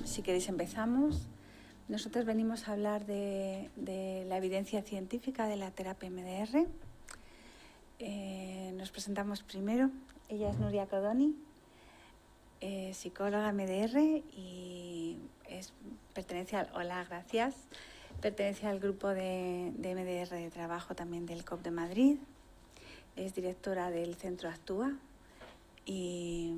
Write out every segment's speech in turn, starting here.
Si queréis empezamos. Nosotros venimos a hablar de la evidencia científica de la terapia MDR. Nos presentamos primero. Ella es Nuria Codoni, psicóloga MDR y pertenece al grupo de MDR de trabajo también del COP de Madrid. Es directora del centro Actúa. Y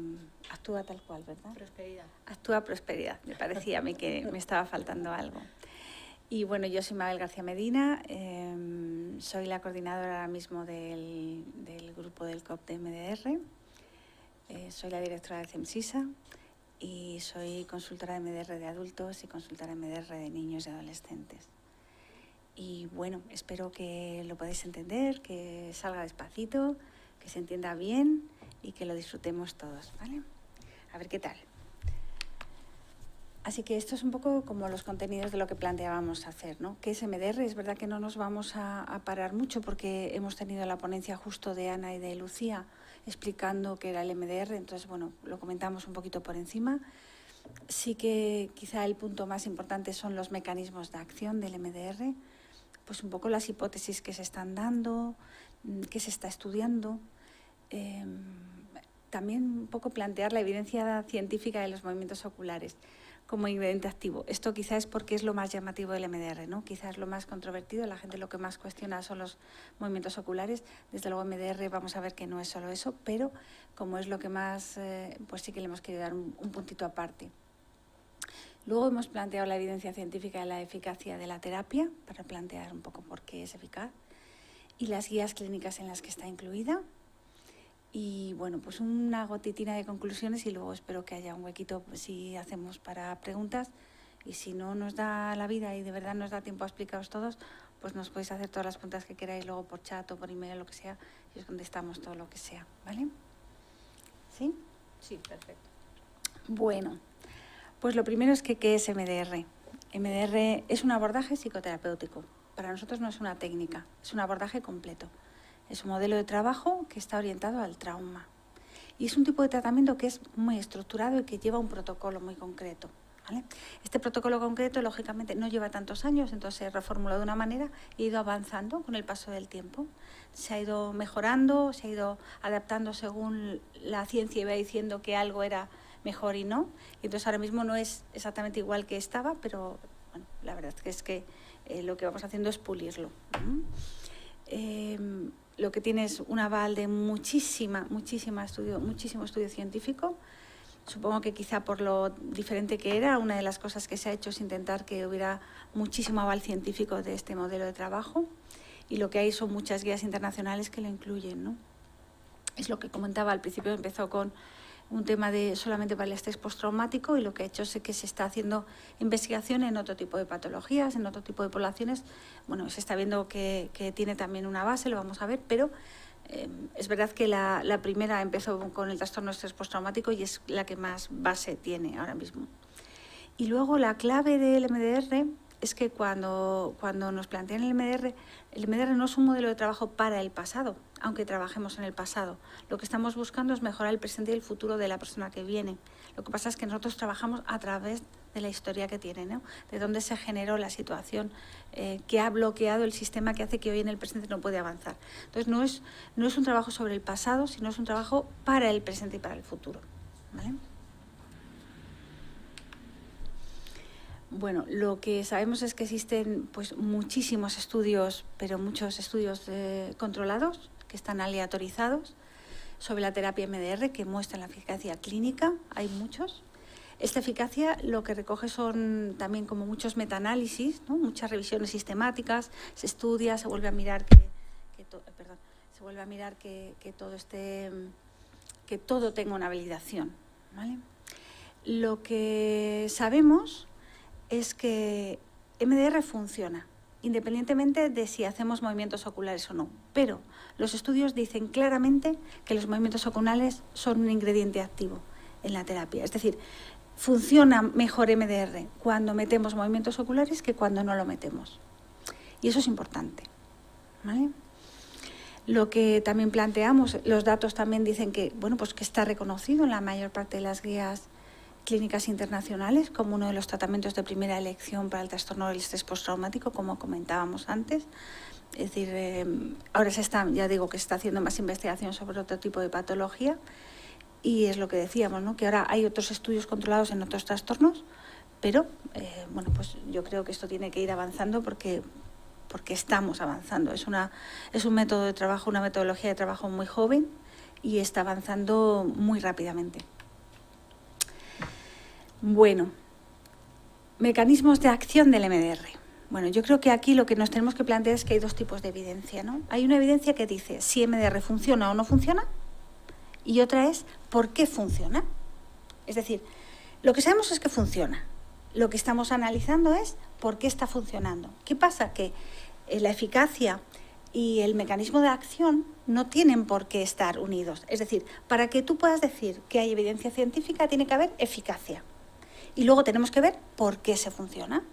Actúa tal cual, ¿verdad? Prosperidad. Actúa Prosperidad. Me parecía a mí que me estaba faltando algo. Y bueno, yo soy Mabel García Medina, soy la coordinadora ahora mismo del grupo del COP de MDR, soy la directora de CEMSISA y soy consultora de MDR de adultos y consultora de MDR de niños y adolescentes. Y bueno, espero que lo podáis entender, que salga despacito, que se entienda bien y que lo disfrutemos todos, ¿vale? A ver qué tal. Así que esto es un poco como los contenidos de lo que planteábamos hacer, ¿no? ¿Qué es MDR? Es verdad que no nos vamos a parar mucho porque hemos tenido la ponencia justo de Ana y de Lucía explicando qué era el MDR, entonces, bueno, lo comentamos un poquito por encima. Sí que quizá el punto más importante son los mecanismos de acción del MDR, pues un poco las hipótesis que se están dando, qué se está estudiando. También un poco plantear la evidencia científica de los movimientos oculares como ingrediente activo. Esto quizás es porque es lo más llamativo del MDR, ¿no? Quizás lo más controvertido, la gente lo que más cuestiona son los movimientos oculares. Desde luego MDR vamos a ver que no es solo eso, pero como es lo que más, pues sí que le hemos querido dar un puntito aparte. Luego hemos planteado la evidencia científica de la eficacia de la terapia, para plantear un poco por qué es eficaz, y las guías clínicas en las que está incluida. Y bueno, pues una gotitina de conclusiones y luego espero que haya un huequito si hacemos para preguntas. Y si no nos da la vida y de verdad nos da tiempo a explicaros todos, pues nos podéis hacer todas las preguntas que queráis luego por chat o por email o lo que sea y os contestamos todo lo que sea, ¿vale? ¿Sí? Sí, perfecto. Bueno, pues lo primero es que ¿qué es MDR? MDR es un abordaje psicoterapéutico. Para nosotros no es una técnica, es un abordaje completo. Es un modelo de trabajo que está orientado al trauma. Y es un tipo de tratamiento que es muy estructurado y que lleva un protocolo muy concreto, ¿vale? Este protocolo concreto, lógicamente, no lleva tantos años, entonces se reformuló de una manera y ha ido avanzando con el paso del tiempo. Se ha ido mejorando, se ha ido adaptando según la ciencia iba diciendo que algo era mejor y no. Y entonces ahora mismo no es exactamente igual que estaba, pero bueno, la verdad es que lo que vamos haciendo es pulirlo. Lo que tiene es un aval de muchísimo estudio científico. Supongo que quizá por lo diferente que era, una de las cosas que se ha hecho es intentar que hubiera muchísimo aval científico de este modelo de trabajo y lo que hay son muchas guías internacionales que lo incluyen, ¿no? Es lo que comentaba al principio, empezó con un tema de solamente para el estrés postraumático y lo que ha hecho es que se está haciendo investigación en otro tipo de patologías, en otro tipo de poblaciones. Bueno, se está viendo que tiene también una base, lo vamos a ver, pero es verdad que la primera empezó con el trastorno de estrés postraumático y es la que más base tiene ahora mismo. Y luego la clave del MDR es que cuando nos plantean el MDR no es un modelo de trabajo para el pasado, aunque trabajemos en el pasado. Lo que estamos buscando es mejorar el presente y el futuro de la persona que viene. Lo que pasa es que nosotros trabajamos a través de la historia que tiene, ¿no? De dónde se generó la situación que ha bloqueado el sistema que hace que hoy en el presente no puede avanzar. Entonces no es un trabajo sobre el pasado, sino es un trabajo para el presente y para el futuro, ¿vale? Bueno, lo que sabemos es que existen pues muchísimos estudios, pero muchos estudios controlados, que están aleatorizados, sobre la terapia MDR, que muestran la eficacia clínica, hay muchos. Esta eficacia lo que recoge son también como muchos metaanálisis, ¿no? Muchas revisiones sistemáticas, se estudia, se vuelve a mirar que todo tenga una validación, ¿vale? Lo que sabemos es que MDR funciona. independientemente de si hacemos movimientos oculares o no. Pero los estudios dicen claramente que los movimientos oculares son un ingrediente activo en la terapia. Es decir, funciona mejor MDR cuando metemos movimientos oculares que cuando no lo metemos. Y eso es importante, ¿vale? Lo que también planteamos, los datos también dicen que, bueno, pues que está reconocido en la mayor parte de las guías clínicas internacionales como uno de los tratamientos de primera elección para el trastorno del estrés postraumático, como comentábamos antes. Es decir, ahora ya digo que se está haciendo más investigación sobre otro tipo de patología y es lo que decíamos, ¿no? Que ahora hay otros estudios controlados en otros trastornos, pero bueno, pues yo creo que esto tiene que ir avanzando porque estamos avanzando. Es un método de trabajo, una metodología de trabajo muy joven y está avanzando muy rápidamente. Bueno, mecanismos de acción del MDR. Bueno, yo creo que aquí lo que nos tenemos que plantear es que hay dos tipos de evidencia, ¿no? Hay una evidencia que dice si MDR funciona o no funciona y otra es por qué funciona. Es decir, lo que sabemos es que funciona. Lo que estamos analizando es por qué está funcionando. ¿Qué pasa? Que la eficacia y el mecanismo de acción no tienen por qué estar unidos. Es decir, para que tú puedas decir que hay evidencia científica tiene que haber eficacia. Y luego tenemos que ver por qué se funciona,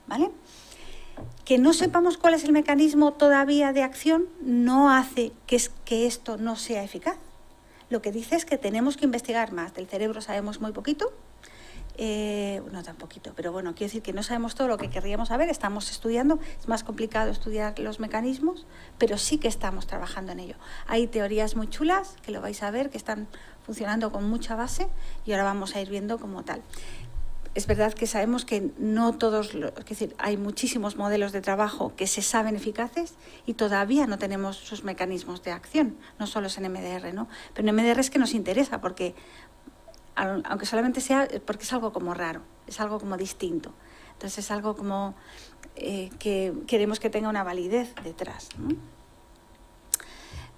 ¿vale? Que no sepamos cuál es el mecanismo todavía de acción no hace que esto no sea eficaz. Lo que dice es que tenemos que investigar más. Del cerebro sabemos muy poquito, no tan poquito, pero bueno, quiero decir que no sabemos todo lo que querríamos saber, estamos estudiando, es más complicado estudiar los mecanismos, pero sí que estamos trabajando en ello. Hay teorías muy chulas, que lo vais a ver, que están funcionando con mucha base y ahora vamos a ir viendo como tal. Es verdad que sabemos que no todos, es decir, hay muchísimos modelos de trabajo que se saben eficaces y todavía no tenemos sus mecanismos de acción, no solo es en MDR, ¿no? Pero en MDR es que nos interesa porque, aunque solamente sea, porque es algo como raro, es algo como distinto. Entonces es algo como que queremos que tenga una validez detrás, ¿no?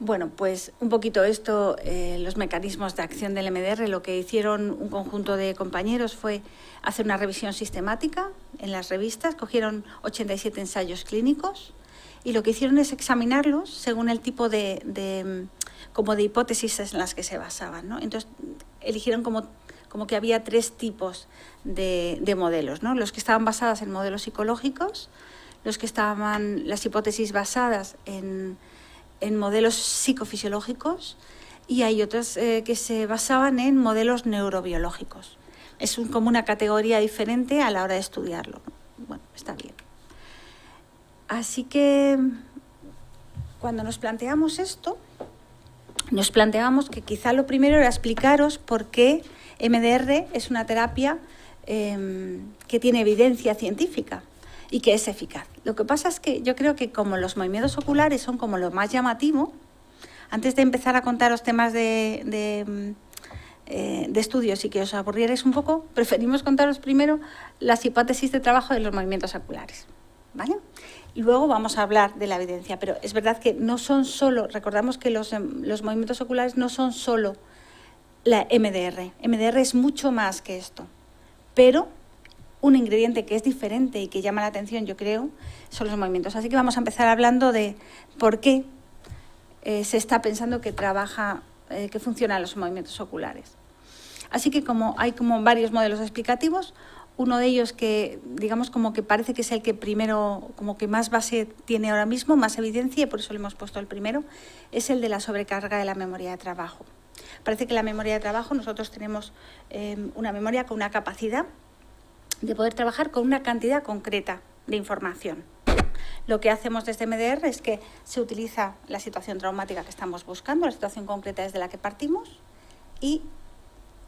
Bueno, pues un poquito esto, los mecanismos de acción del MDR, lo que hicieron un conjunto de compañeros fue hacer una revisión sistemática en las revistas, cogieron 87 ensayos clínicos y lo que hicieron es examinarlos según el tipo de hipótesis en las que se basaban, ¿no? Entonces eligieron como que había 3 tipos de modelos, ¿no? Los que estaban basados en modelos psicológicos, los que estaban las hipótesis basadas en modelos psicofisiológicos y hay otras que se basaban en modelos neurobiológicos. Es como una categoría diferente a la hora de estudiarlo. Bueno, está bien. Así que cuando nos planteamos esto, nos planteamos que quizá lo primero era explicaros por qué MDR es una terapia que tiene evidencia científica y que es eficaz. Lo que pasa es que yo creo que como los movimientos oculares son como lo más llamativo, antes de empezar a contaros temas de estudios y que os aburrierais un poco, preferimos contaros primero las hipótesis de trabajo de los movimientos oculares, ¿vale? Y luego vamos a hablar de la evidencia, pero es verdad que no son solo, recordamos que los movimientos oculares no son solo la MDR. MDR es mucho más que esto, pero un ingrediente que es diferente y que llama la atención, yo creo, son los movimientos. Así que vamos a empezar hablando de por qué se está pensando que que funcionan los movimientos oculares. Así que hay como varios modelos explicativos, uno de ellos que, digamos, como que parece que es el que primero, como que más base tiene ahora mismo, más evidencia, y por eso le hemos puesto el primero, es el de la sobrecarga de la memoria de trabajo. Parece que la memoria de trabajo, nosotros tenemos una memoria con una capacidad de poder trabajar con una cantidad concreta de información. Lo que hacemos desde MDR es que se utiliza la situación traumática que estamos buscando, la situación concreta desde la que partimos, y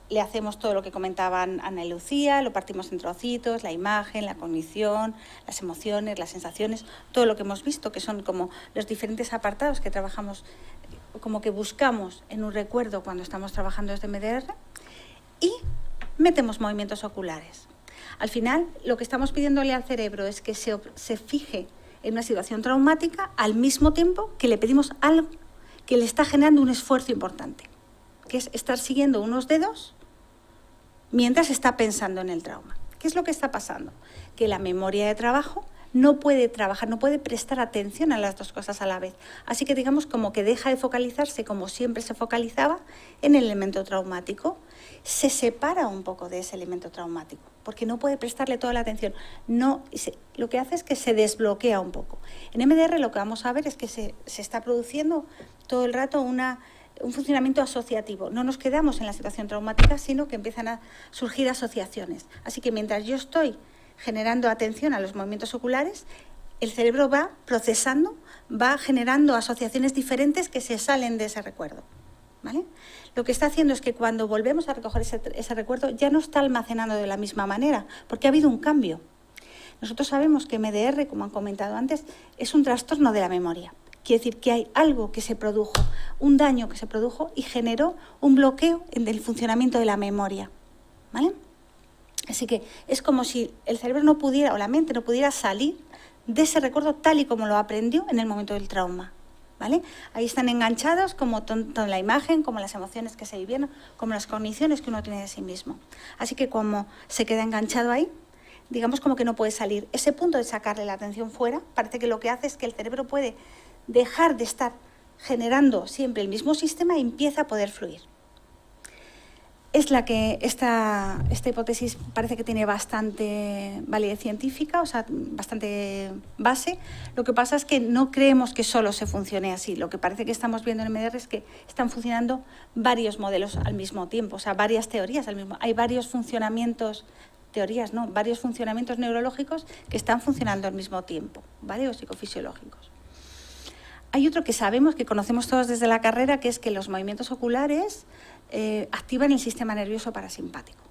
le hacemos todo lo que comentaban Ana y Lucía, lo partimos en trocitos, la imagen, la cognición, las emociones, las sensaciones, todo lo que hemos visto, que son como los diferentes apartados que trabajamos, como que buscamos en un recuerdo cuando estamos trabajando desde MDR, y metemos movimientos oculares. Al final, lo que estamos pidiéndole al cerebro es que se fije en una situación traumática al mismo tiempo que le pedimos algo que le está generando un esfuerzo importante, que es estar siguiendo unos dedos mientras está pensando en el trauma. ¿Qué es lo que está pasando? Que la memoria de trabajo no puede trabajar, no puede prestar atención a las dos cosas a la vez. Así que digamos como que deja de focalizarse como siempre se focalizaba en el elemento traumático. Se separa un poco de ese elemento traumático, porque no puede prestarle toda la atención. Lo que hace es que se desbloquea un poco. En MDR lo que vamos a ver es que se está produciendo todo el rato un funcionamiento asociativo. No nos quedamos en la situación traumática, sino que empiezan a surgir asociaciones. Así que mientras yo estoy generando atención a los movimientos oculares, el cerebro va procesando, va generando asociaciones diferentes que se salen de ese recuerdo, ¿vale? Lo que está haciendo es que cuando volvemos a recoger ese recuerdo ya no está almacenando de la misma manera, porque ha habido un cambio. Nosotros sabemos que MDR, como han comentado antes, es un trastorno de la memoria. Quiere decir que hay algo que se produjo, un daño que se produjo y generó un bloqueo en el funcionamiento de la memoria, ¿vale? Así que es como si el cerebro no pudiera, o la mente no pudiera salir de ese recuerdo tal y como lo aprendió en el momento del trauma, ¿vale? Ahí están enganchados como tanto la imagen, como las emociones que se vivieron, como las cogniciones que uno tiene de sí mismo. Así que como se queda enganchado ahí, digamos como que no puede salir. Ese punto de sacarle la atención fuera, parece que lo que hace es que el cerebro puede dejar de estar generando siempre el mismo sistema y empieza a poder fluir. Es la que esta hipótesis parece que tiene bastante validez científica, o sea, bastante base. Lo que pasa es que no creemos que solo se funcione así. Lo que parece que estamos viendo en MDR es que están funcionando varios modelos al mismo tiempo, o sea, varias teorías al mismo tiempo. Hay varios funcionamientos, teorías, ¿no? Varios funcionamientos neurológicos que están funcionando al mismo tiempo, ¿vale? O psicofisiológicos. Hay otro que sabemos, que conocemos todos desde la carrera, que es que los movimientos oculares activan el sistema nervioso parasimpático.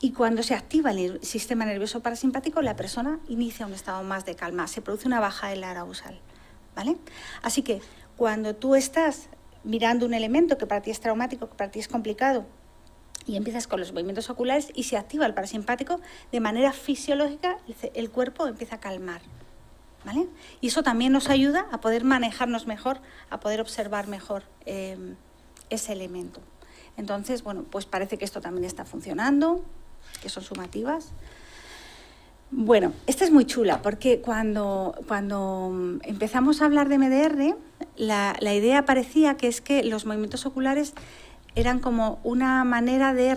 Y cuando se activa el sistema nervioso parasimpático, la persona inicia un estado más de calma, se produce una baja del arousal, ¿vale? Así que cuando tú estás mirando un elemento que para ti es traumático, que para ti es complicado, y empiezas con los movimientos oculares y se activa el parasimpático, de manera fisiológica el cuerpo empieza a calmar, ¿vale? Y eso también nos ayuda a poder manejarnos mejor, a poder observar mejor ese elemento. Entonces, bueno, pues parece que esto también está funcionando, que son sumativas. Bueno, esta es muy chula porque cuando empezamos a hablar de MDR, la idea parecía que es que los movimientos oculares eran como una manera de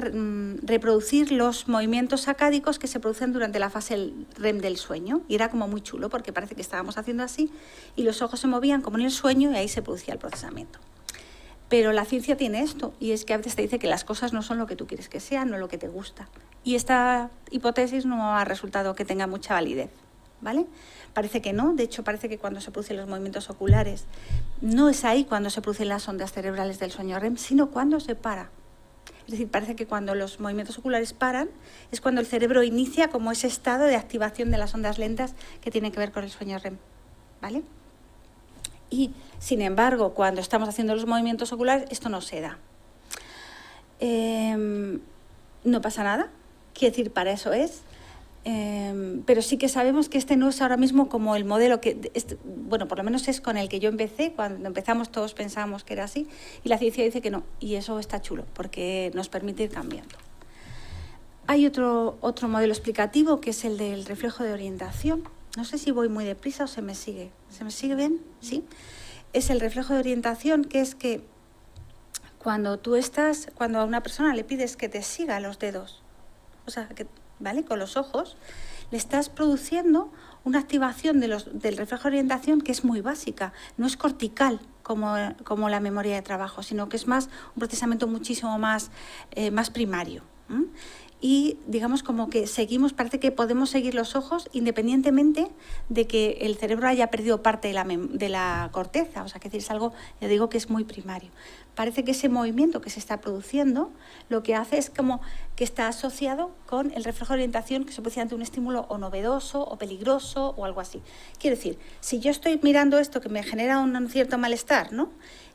reproducir los movimientos sacádicos que se producen durante la fase REM del sueño. Y era como muy chulo porque parece que estábamos haciendo así y los ojos se movían como en el sueño y ahí se producía el procesamiento. Pero la ciencia tiene esto, y es que a veces te dice que las cosas no son lo que tú quieres que sean, no lo que te gusta. Y esta hipótesis no ha resultado que tenga mucha validez, ¿vale? Parece que no, de hecho parece que cuando se producen los movimientos oculares, no es ahí cuando se producen las ondas cerebrales del sueño REM, sino cuando se para. Es decir, parece que cuando los movimientos oculares paran, es cuando el cerebro inicia como ese estado de activación de las ondas lentas que tienen que ver con el sueño REM, ¿vale? Y, sin embargo, cuando estamos haciendo los movimientos oculares, esto no se da. No pasa nada, quiero decir, para eso es. Pero sí que sabemos que este no es ahora mismo como el modelo que, bueno, por lo menos es con el que yo empecé. Cuando empezamos todos pensábamos que era así y la ciencia dice que no. Y eso está chulo porque nos permite ir cambiando. Hay otro modelo explicativo que es el del reflejo de orientación. No sé si voy muy deprisa o se me sigue. ¿Se me sigue bien? Sí. Es el reflejo de orientación, que es que cuando a una persona le pides que te siga los dedos, o sea, ¿vale? Con los ojos, le estás produciendo una activación del reflejo de orientación que es muy básica. No es cortical como la memoria de trabajo, sino que es más un procesamiento muchísimo más primario. Y digamos como que parece que podemos seguir los ojos independientemente de que el cerebro haya perdido parte de la corteza, o sea, que es algo, ya digo, que es muy primario. Parece que ese movimiento que se está produciendo lo que hace es como que está asociado con el reflejo de orientación que se produce ante un estímulo o novedoso o peligroso o algo así. Quiero decir, si yo estoy mirando esto que me genera un cierto malestar, ¿no?,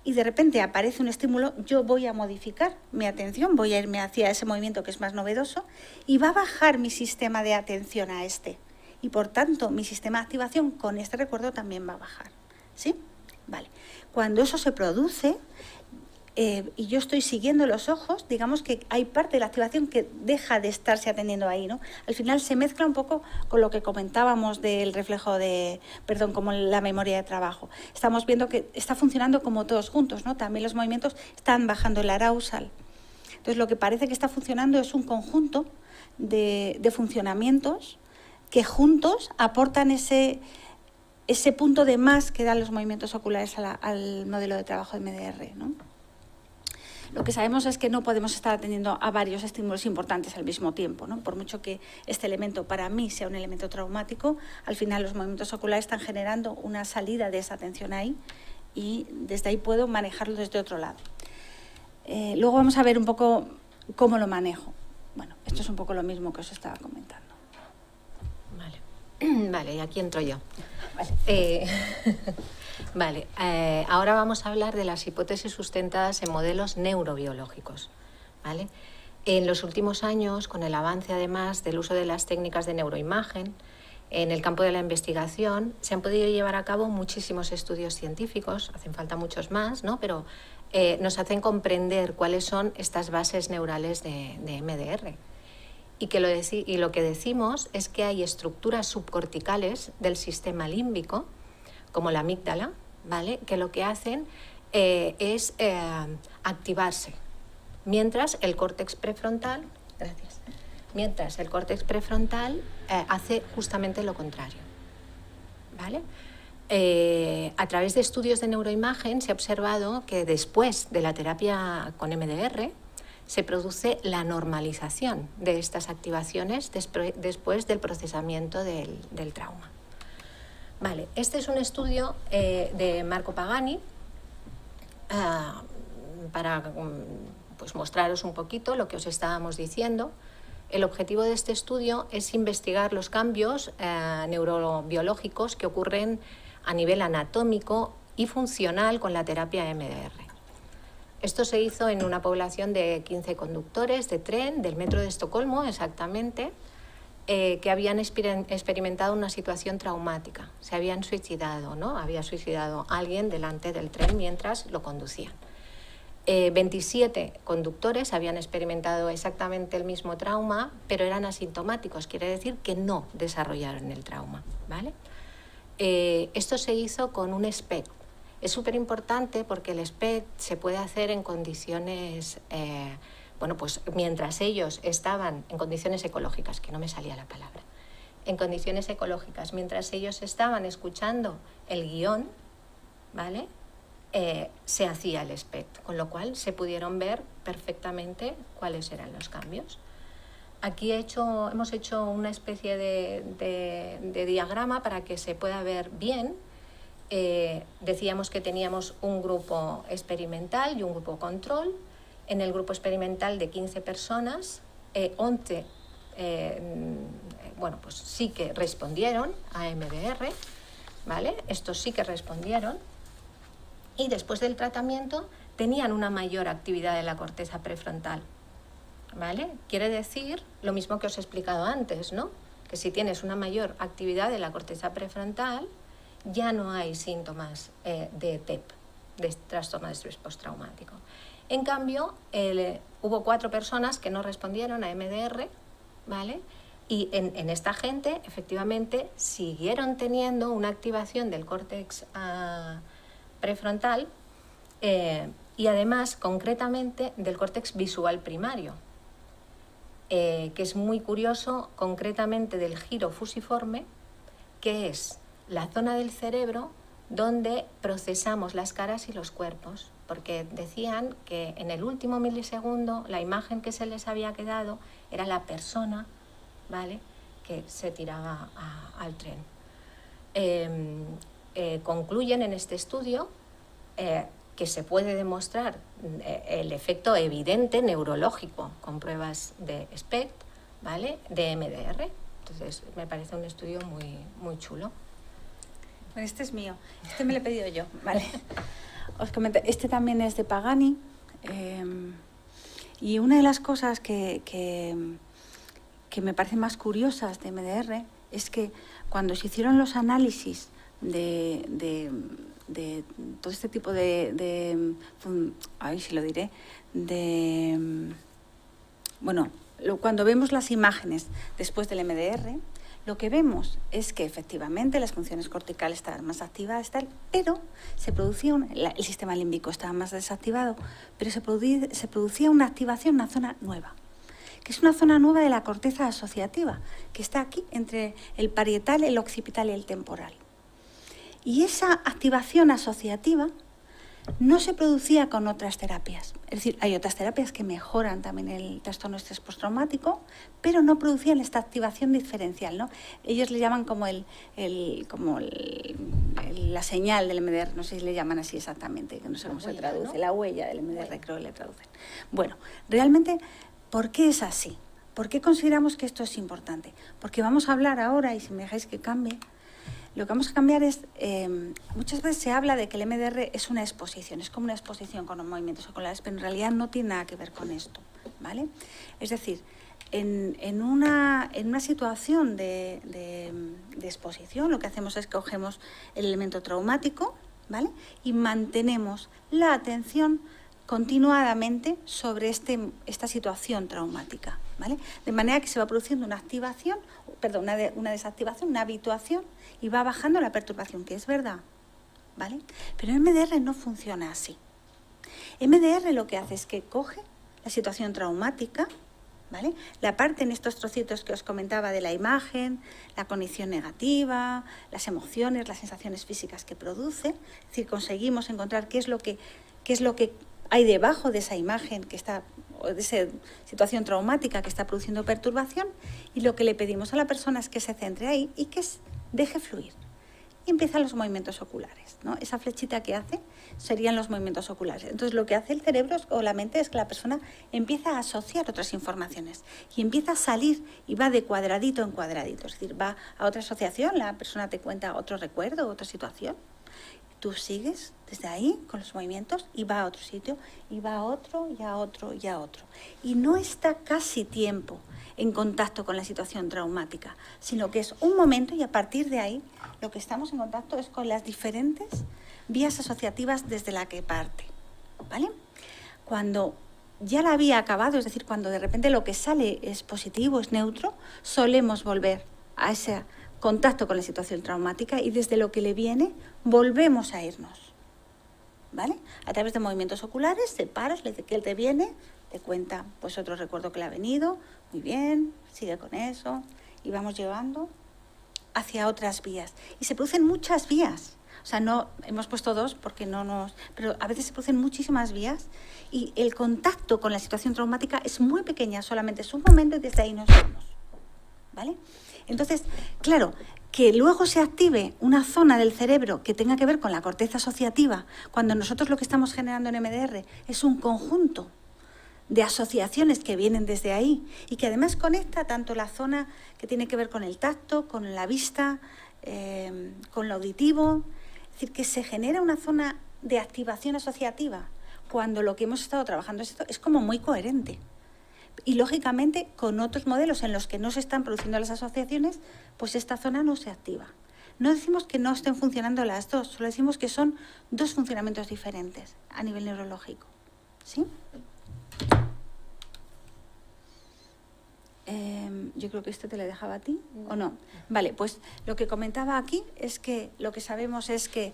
y de repente aparece un estímulo, yo voy a modificar mi atención, voy a irme hacia ese movimiento que es más novedoso y va a bajar mi sistema de atención a este. Y por tanto, mi sistema de activación con este recuerdo también va a bajar. ¿Sí? Vale. Cuando eso se produce, y yo estoy siguiendo los ojos, digamos que hay parte de la activación que deja de estarse atendiendo ahí, ¿no? Al final se mezcla un poco con lo que comentábamos del reflejo como la memoria de trabajo. Estamos viendo que está funcionando como todos juntos, ¿no? También los movimientos están bajando el arousal. Entonces, lo que parece que está funcionando es un conjunto de funcionamientos que juntos aportan ese punto de más que dan los movimientos oculares al modelo de trabajo de MDR, ¿no? Lo que sabemos es que no podemos estar atendiendo a varios estímulos importantes al mismo tiempo, ¿no? Por mucho que este elemento para mí sea un elemento traumático, al final los movimientos oculares están generando una salida de esa atención ahí y desde ahí puedo manejarlo desde otro lado. Luego vamos a ver un poco cómo lo manejo. Bueno, esto es un poco lo mismo que os estaba comentando. Vale, vale, y aquí entro yo. Vale. Vale, ahora vamos a hablar de las hipótesis sustentadas en modelos neurobiológicos, ¿vale? En los últimos años, con el avance además del uso de las técnicas de neuroimagen, en el campo de la investigación se han podido llevar a cabo muchísimos estudios científicos, hacen falta muchos más, ¿no? Pero nos hacen comprender cuáles son estas bases neurales de MDR. Y lo que decimos es que hay estructuras subcorticales del sistema límbico, como la amígdala, ¿vale? Que lo que hacen es activarse, mientras el córtex prefrontal, hace justamente lo contrario, ¿vale? A través de estudios de neuroimagen se ha observado que después de la terapia con MDR se produce la normalización de estas activaciones después del procesamiento del trauma. Vale, este es un estudio de Marco Pagani para pues, mostraros un poquito lo que os estábamos diciendo. El objetivo de este estudio es investigar los cambios neurobiológicos que ocurren a nivel anatómico y funcional con la terapia MDR. Esto se hizo en una población de 15 conductores de tren del metro de Estocolmo, exactamente, que habían experimentado una situación traumática. Se habían suicidado, ¿no? Había suicidado a alguien delante del tren mientras lo conducían. 27 conductores habían experimentado exactamente el mismo trauma, pero eran asintomáticos, quiere decir que no desarrollaron el trauma, ¿vale? Esto se hizo con un SPECT. Es súper importante porque el SPECT se puede hacer en condiciones, bueno, pues mientras ellos estaban en condiciones ecológicas, que no me salía la palabra, en condiciones ecológicas, mientras ellos estaban escuchando el guión, ¿vale? Se hacía el SPECT, con lo cual se pudieron ver perfectamente cuáles eran los cambios. Aquí hemos hecho una especie de diagrama para que se pueda ver bien. Decíamos que teníamos un grupo experimental y un grupo control. En el grupo experimental de 15 personas, 11 bueno, pues sí que respondieron a MDR, ¿vale? Estos sí que respondieron. Y después del tratamiento tenían una mayor actividad de la corteza prefrontal, ¿vale? Quiere decir lo mismo que os he explicado antes, ¿no? Que si tienes una mayor actividad de la corteza prefrontal, ya no hay síntomas de TEP, de trastorno de estrés postraumático. En cambio, hubo 4 personas que no respondieron a MDR, ¿vale? Y en esta gente, efectivamente, siguieron teniendo una activación del córtex prefrontal y además, concretamente, del córtex visual primario, que es muy curioso, concretamente del giro fusiforme, que es la zona del cerebro donde procesamos las caras y los cuerpos, porque decían que en el último milisegundo la imagen que se les había quedado era la persona, ¿vale?, que se tiraba al tren. Concluyen en este estudio que se puede demostrar el efecto evidente neurológico con pruebas de SPECT, ¿vale?, de MDR. Entonces, me parece un estudio muy, muy chulo. Bueno, este es mío, este me lo he pedido yo, ¿vale? Os comento, este también es de Pagani, y una de las cosas que me parecen más curiosas de MDR es que cuando se hicieron los análisis de todo este tipo ahí sí lo diré, bueno, cuando vemos las imágenes después del MDR, lo que vemos es que efectivamente las funciones corticales estaban más activadas, pero se producía el sistema límbico estaba más desactivado, pero se producía una activación, una zona nueva, que es una zona nueva de la corteza asociativa, que está aquí entre el parietal, el occipital y el temporal. Y esa activación asociativa no se producía con otras terapias. Es decir, hay otras terapias que mejoran también el trastorno de estrés postraumático, pero no producían esta activación diferencial, ¿no? Ellos le llaman como la señal del MDR, no sé si le llaman así exactamente, que no sé cómo se traduce, ¿no? La huella del MDR, creo que le traducen. Bueno, realmente, ¿por qué es así? ¿Por qué consideramos que esto es importante? Porque vamos a hablar ahora, y si me dejáis que cambie, lo que vamos a cambiar es, muchas veces se habla de que el MDR es una exposición, es como una exposición con los movimientos oculares, pero en realidad no tiene nada que ver con esto, ¿vale? Es decir, en una situación de exposición, lo que hacemos es que cogemos el elemento traumático, ¿vale? Y mantenemos la atención continuadamente sobre esta situación traumática, ¿vale? De manera que se va produciendo una activación, perdón, una desactivación, una habituación, y va bajando la perturbación, que es verdad, ¿vale? Pero el MDR no funciona así. MDR lo que hace es que coge la situación traumática, ¿vale? La parte en estos trocitos que os comentaba de la imagen, la cognición negativa, las emociones, las sensaciones físicas que produce, es decir, conseguimos encontrar qué es lo que hay debajo de esa imagen que está, o de esa situación traumática que está produciendo perturbación, y lo que le pedimos a la persona es que se centre ahí y que deje fluir. Y empiezan los movimientos oculares, ¿no? Esa flechita que hace serían los movimientos oculares. Entonces, lo que hace el cerebro o la mente es que la persona empieza a asociar otras informaciones y empieza a salir y va de cuadradito en cuadradito. Es decir, va a otra asociación, la persona te cuenta otro recuerdo, otra situación. Tú sigues desde ahí con los movimientos y va a otro sitio, y va a otro, y a otro, y a otro. Y no está casi tiempo en contacto con la situación traumática, sino que es un momento, y a partir de ahí lo que estamos en contacto es con las diferentes vías asociativas desde la que parte, ¿vale? Cuando ya la vía ha acabado, es decir, cuando de repente lo que sale es positivo, es neutro, solemos volver a ese contacto con la situación traumática, y desde lo que le viene volvemos a irnos, ¿vale? A través de movimientos oculares, te paras, le dices que él te viene, te cuenta pues otro recuerdo que le ha venido, muy bien, sigue con eso, y vamos llevando hacia otras vías. Y se producen muchas vías, o sea, no hemos puesto dos porque pero a veces se producen muchísimas vías, y el contacto con la situación traumática es muy pequeña, solamente es un momento y desde ahí nos vamos, ¿vale? Entonces, claro, que luego se active una zona del cerebro que tenga que ver con la corteza asociativa, cuando nosotros lo que estamos generando en MDR es un conjunto de asociaciones que vienen desde ahí, y que además conecta tanto la zona que tiene que ver con el tacto, con la vista, con lo auditivo. Es decir, que se genera una zona de activación asociativa cuando lo que hemos estado trabajando es como muy coherente. Y lógicamente con otros modelos en los que no se están produciendo las asociaciones, pues esta zona no se activa. No decimos que no estén funcionando las dos, solo decimos que son dos funcionamientos diferentes a nivel neurológico, ¿sí? Yo creo que esto te lo dejaba a ti, ¿o no? Vale, pues lo que comentaba aquí es que lo que sabemos es que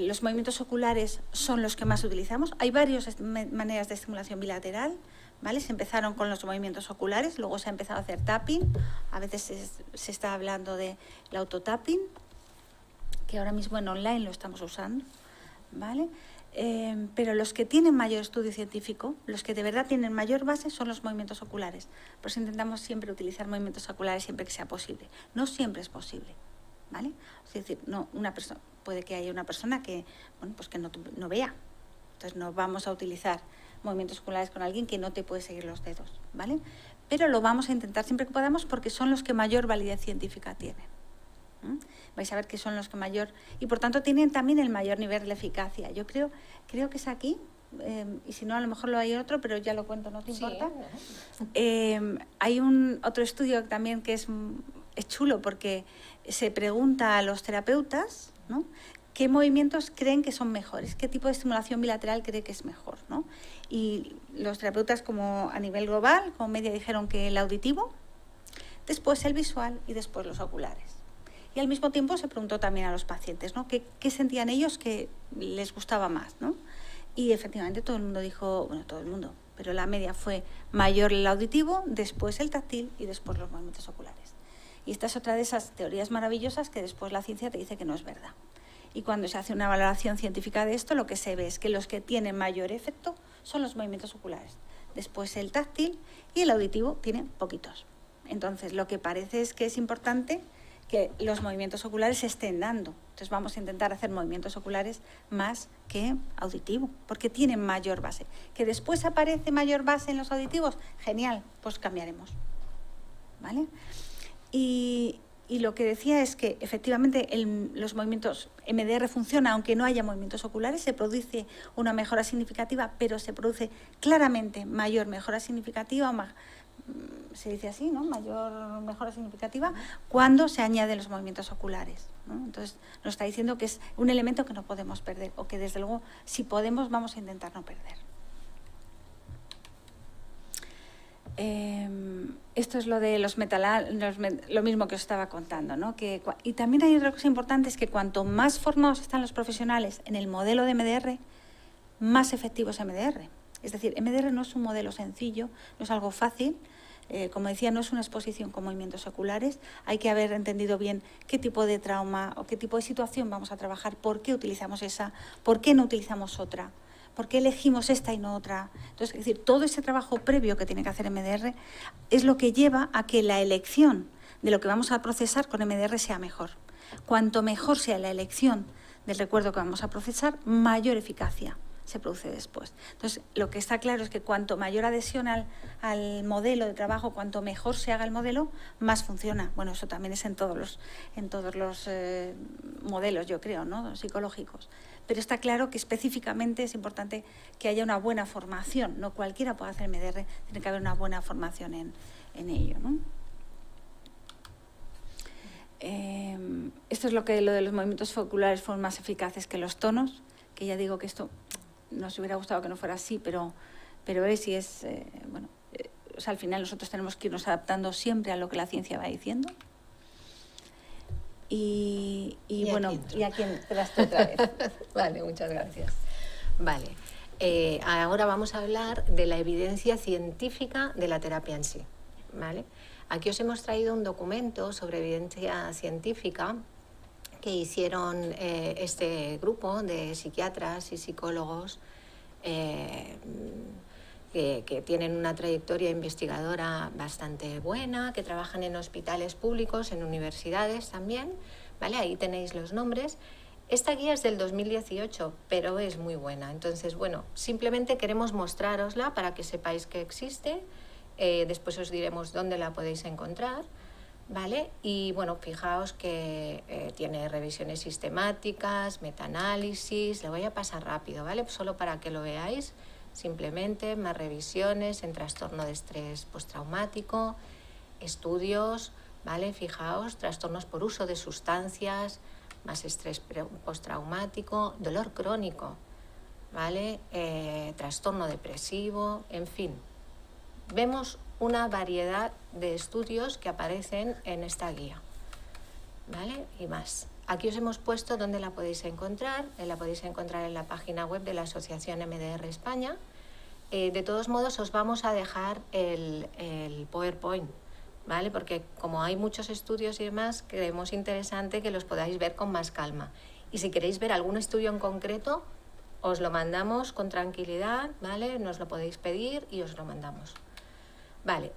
los movimientos oculares son los que más utilizamos. Hay varias maneras de estimulación bilateral, ¿vale? Se empezaron con los movimientos oculares, luego se ha empezado a hacer tapping, a veces se está hablando de el autotapping, que ahora mismo en online lo estamos usando, ¿vale? Pero los que tienen mayor estudio científico, los que de verdad tienen mayor base, son los movimientos oculares. Por eso intentamos siempre utilizar movimientos oculares siempre que sea posible. No siempre es posible, ¿vale? Es decir, no, puede que haya una persona que, bueno, pues que no vea. Entonces no vamos a utilizar movimientos oculares con alguien que no te puede seguir los dedos, ¿vale? Pero lo vamos a intentar siempre que podamos porque son los que mayor validez científica tienen. Vais a ver que son los que mayor, y por tanto tienen también el mayor nivel de eficacia. Yo creo que es aquí, y si no a lo mejor lo hay otro, pero ya lo cuento, ¿no te importa? Hay otro estudio también que es chulo, porque se pregunta a los terapeutas, ¿no?, qué movimientos creen que son mejores, qué tipo de estimulación bilateral cree que es mejor, ¿no? Y los terapeutas como a nivel global, como media, dijeron que el auditivo, después el visual y después los oculares. Y al mismo tiempo se preguntó también a los pacientes, ¿no? ¿Qué sentían ellos que les gustaba más, ¿no? Y efectivamente todo el mundo dijo, bueno, todo el mundo, pero la media fue mayor el auditivo, después el táctil y después los movimientos oculares. Y esta es otra de esas teorías maravillosas que después la ciencia te dice que no es verdad. Y cuando se hace una valoración científica de esto, lo que se ve es que los que tienen mayor efecto son los movimientos oculares. Después el táctil y el auditivo tienen poquitos. Entonces, lo que parece es que es importante que los movimientos oculares se estén dando. Entonces vamos a intentar hacer movimientos oculares más que auditivo, porque tienen mayor base. ¿Que después aparece mayor base en los auditivos? Genial, pues cambiaremos. ¿Vale? Y lo que decía es que efectivamente los movimientos MDR funciona, aunque no haya movimientos oculares, se produce una mejora significativa, pero se produce claramente mayor mejora significativa, se dice así, ¿no? Mayor mejora significativa cuando se añaden los movimientos oculares, ¿no? Entonces nos está diciendo que es un elemento que no podemos perder, o que desde luego si podemos vamos a intentar no perder. Esto es lo de lo mismo que os estaba contando, ¿no? Y también hay otra cosa importante, es que cuanto más formados están los profesionales en el modelo de MDR, más efectivo es MDR. Es decir, MDR no es un modelo sencillo, no es algo fácil. Como decía, no es una exposición con movimientos oculares. Hay que haber entendido bien qué tipo de trauma o qué tipo de situación vamos a trabajar, por qué utilizamos esa, por qué no utilizamos otra, por qué elegimos esta y no otra. Entonces, es decir, todo ese trabajo previo que tiene que hacer MDR es lo que lleva a que la elección de lo que vamos a procesar con MDR sea mejor. Cuanto mejor sea la elección del recuerdo que vamos a procesar, mayor eficacia se produce después. Entonces, lo que está claro es que cuanto mayor adhesión al modelo de trabajo, cuanto mejor se haga el modelo, más funciona. Bueno, eso también es en todos los modelos, yo creo, ¿no? Psicológicos. Pero está claro que específicamente es importante que haya una buena formación. No cualquiera puede hacer MDR, tiene que haber una buena formación en ello, ¿no? Esto es lo de los movimientos oculares fueron más eficaces que los tonos, que ya digo que esto nos hubiera gustado que no fuera así, pero es y es, bueno, o sea, al final nosotros tenemos que irnos adaptando siempre a lo que la ciencia va diciendo. Y bueno, y aquí entras tú otra vez. Vale, muchas gracias. Vale, ahora vamos a hablar de la evidencia científica de la terapia en sí, ¿vale? Aquí os hemos traído un documento sobre evidencia científica que hicieron este grupo de psiquiatras y psicólogos que tienen una trayectoria investigadora bastante buena, que trabajan en hospitales públicos, en universidades también, ¿vale? Ahí tenéis los nombres. Esta guía es del 2018, pero es muy buena. Entonces, bueno, simplemente queremos mostrárosla para que sepáis que existe. Después os diremos dónde la podéis encontrar, ¿vale? Y bueno, fijaos que tiene revisiones sistemáticas, metaanálisis, lo voy a pasar rápido, ¿vale? Solo para que lo veáis, simplemente más revisiones en trastorno de estrés postraumático, estudios, ¿vale? Fijaos, trastornos por uso de sustancias, más estrés postraumático, dolor crónico, ¿vale? Trastorno depresivo, en fin. Vemos una variedad de estudios que aparecen en esta guía, ¿vale? Y más. Aquí os hemos puesto dónde la podéis encontrar. La podéis encontrar en la página web de la Asociación MDR España. De todos modos, os vamos a dejar el PowerPoint, ¿vale? Porque como hay muchos estudios y demás, creemos interesante que los podáis ver con más calma. Y si queréis ver algún estudio en concreto, os lo mandamos con tranquilidad, ¿vale? Nos lo podéis pedir y os lo mandamos. Vale,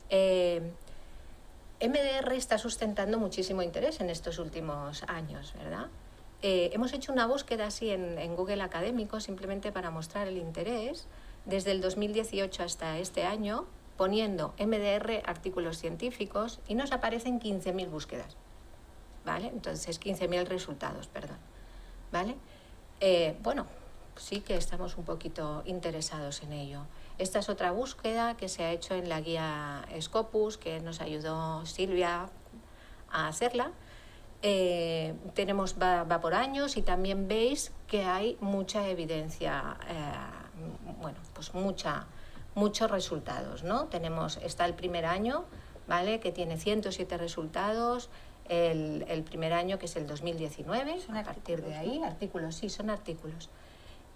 MDR está sustentando muchísimo interés en estos últimos años, ¿verdad? Hemos hecho una búsqueda así en Google Académico, simplemente para mostrar el interés, desde el 2018 hasta este año, poniendo MDR artículos científicos, y nos aparecen 15.000 búsquedas, ¿vale? Entonces, 15.000 resultados, perdón, ¿vale? Bueno, sí que estamos un poquito interesados en ello. Esta es otra búsqueda que se ha hecho en la guía Scopus, que nos ayudó Silvia a hacerla. va por años y también veis que hay mucha evidencia, bueno, pues muchos resultados, ¿no? Está el primer año, ¿vale?, que tiene 107 resultados, el primer año, que es el 2019, a partir de ahí, ¿no? Artículos, sí, son artículos.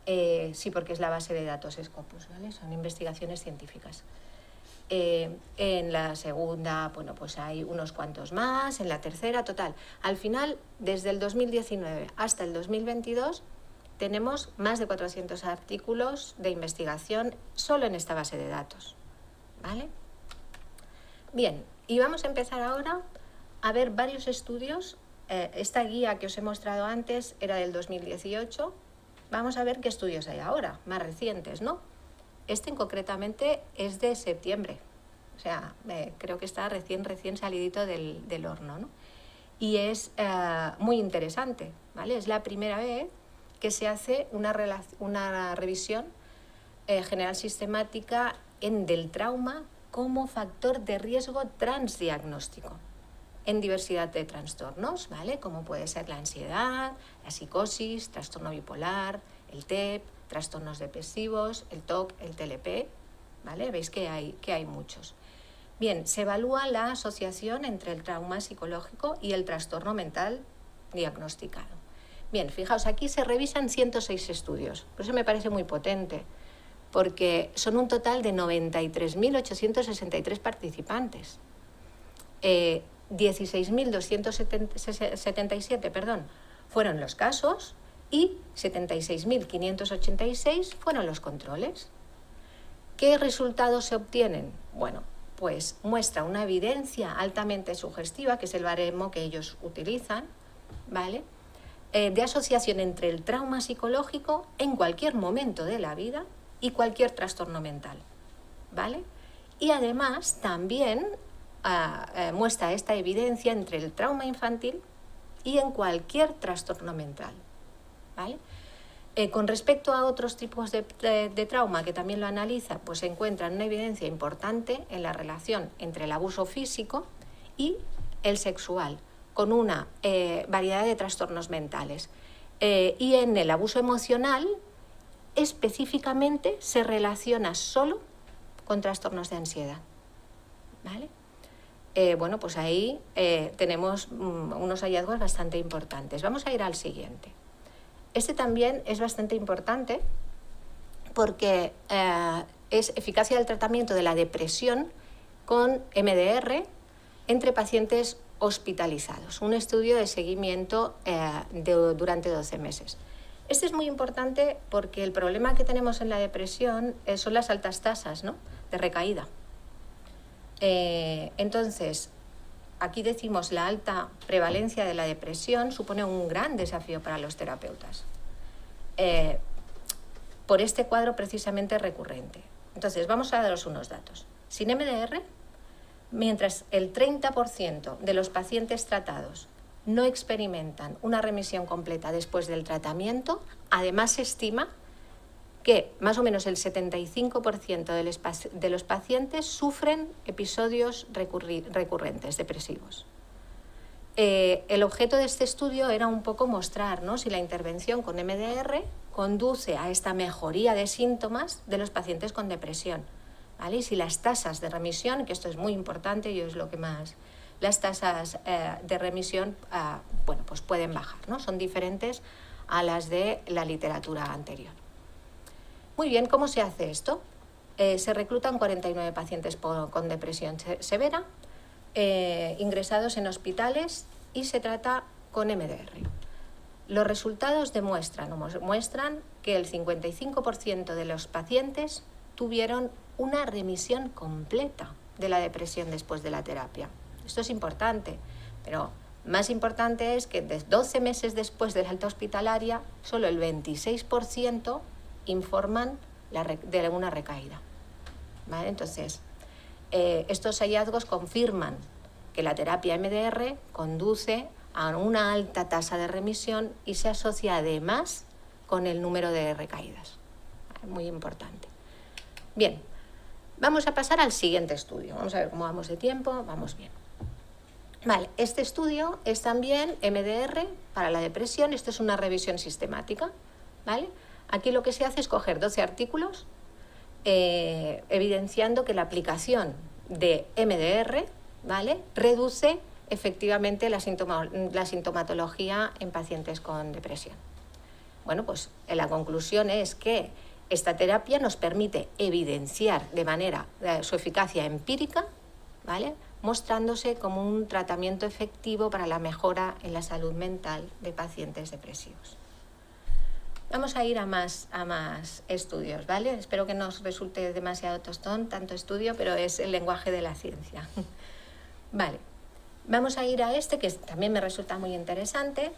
Sí, porque es la base de datos Scopus, ¿vale? Son investigaciones científicas. En la segunda, bueno, pues hay unos cuantos más, en la tercera, total. Al final, desde el 2019 hasta el 2022, tenemos más de 400 artículos de investigación solo en esta base de datos, ¿vale? Bien, y vamos a empezar ahora a ver varios estudios. Esta guía que os he mostrado antes era del 2018. Vamos a ver qué estudios hay ahora, más recientes, ¿no? Este concretamente es de septiembre, o sea, creo que está recién salidito del horno, ¿no? Y es muy interesante, ¿vale? Es la primera vez que se hace una revisión general sistemática del trauma como factor de riesgo transdiagnóstico en diversidad de trastornos, ¿vale? Como puede ser la ansiedad, la psicosis, trastorno bipolar, el TEP, trastornos depresivos, el TOC, el TLP, ¿vale? Veis que hay muchos. Bien, se evalúa la asociación entre el trauma psicológico y el trastorno mental diagnosticado. Bien, fijaos, aquí se revisan 106 estudios, por eso me parece muy potente, porque son un total de 93.863 participantes. 16.277 fueron los casos y 76.586 fueron los controles. ¿Qué resultados se obtienen? Bueno, pues muestra una evidencia altamente sugestiva, que es el baremo que ellos utilizan, ¿vale?, de asociación entre el trauma psicológico en cualquier momento de la vida y cualquier trastorno mental, ¿vale? Y además también muestra esta evidencia entre el trauma infantil y en cualquier trastorno mental, ¿vale? Con respecto a otros tipos de trauma que también lo analiza, pues se encuentra una evidencia importante en la relación entre el abuso físico y el sexual, con una variedad de trastornos mentales. Y en el abuso emocional, específicamente, se relaciona solo con trastornos de ansiedad, ¿vale? Bueno, pues ahí tenemos unos hallazgos bastante importantes. Vamos a ir al siguiente. Este también es bastante importante porque es eficacia del tratamiento de la depresión con MDR entre pacientes hospitalizados. Un estudio de seguimiento durante 12 meses. Este es muy importante porque el problema que tenemos en la depresión son las altas tasas, ¿no?, de recaída. Entonces, aquí decimos la alta prevalencia de la depresión supone un gran desafío para los terapeutas por este cuadro precisamente recurrente. Entonces, vamos a daros unos datos. Sin MDR, mientras el 30% de los pacientes tratados no experimentan una remisión completa después del tratamiento, además se estima que más o menos el 75% de los pacientes sufren episodios recurrentes depresivos. El objeto de este estudio era un poco mostrar, ¿no?, si la intervención con MDR conduce a esta mejoría de síntomas de los pacientes con depresión, ¿vale? Y si las tasas de remisión, que esto es muy importante y es lo que más, las tasas de remisión, bueno, pues pueden bajar, ¿no? Son diferentes a las de la literatura anterior. Muy bien, ¿cómo se hace esto? Se reclutan 49 pacientes con depresión severa, ingresados en hospitales, y se trata con MDR. Los resultados muestran que el 55% de los pacientes tuvieron una remisión completa de la depresión después de la terapia. Esto es importante, pero más importante es que 12 meses después de la alta hospitalaria, solo el 26% informan de una recaída, ¿vale? Entonces, estos hallazgos confirman que la terapia MDR conduce a una alta tasa de remisión y se asocia además con el número de recaídas. Muy importante. Bien, vamos a pasar al siguiente estudio. Vamos a ver cómo vamos de tiempo. Vamos bien. Vale, este estudio es también MDR para la depresión. Esto es una revisión sistemática, ¿vale? Aquí lo que se hace es coger 12 artículos evidenciando que la aplicación de MDR, ¿vale?, reduce efectivamente la sintomatología en pacientes con depresión. Bueno, pues la conclusión es que esta terapia nos permite evidenciar de manera su eficacia empírica, ¿vale?, mostrándose como un tratamiento efectivo para la mejora en la salud mental de pacientes depresivos. Vamos a ir a más estudios, ¿vale? Espero que no os resulte demasiado tostón tanto estudio, pero es el lenguaje de la ciencia. Vale, vamos a ir a este que también me resulta muy interesante,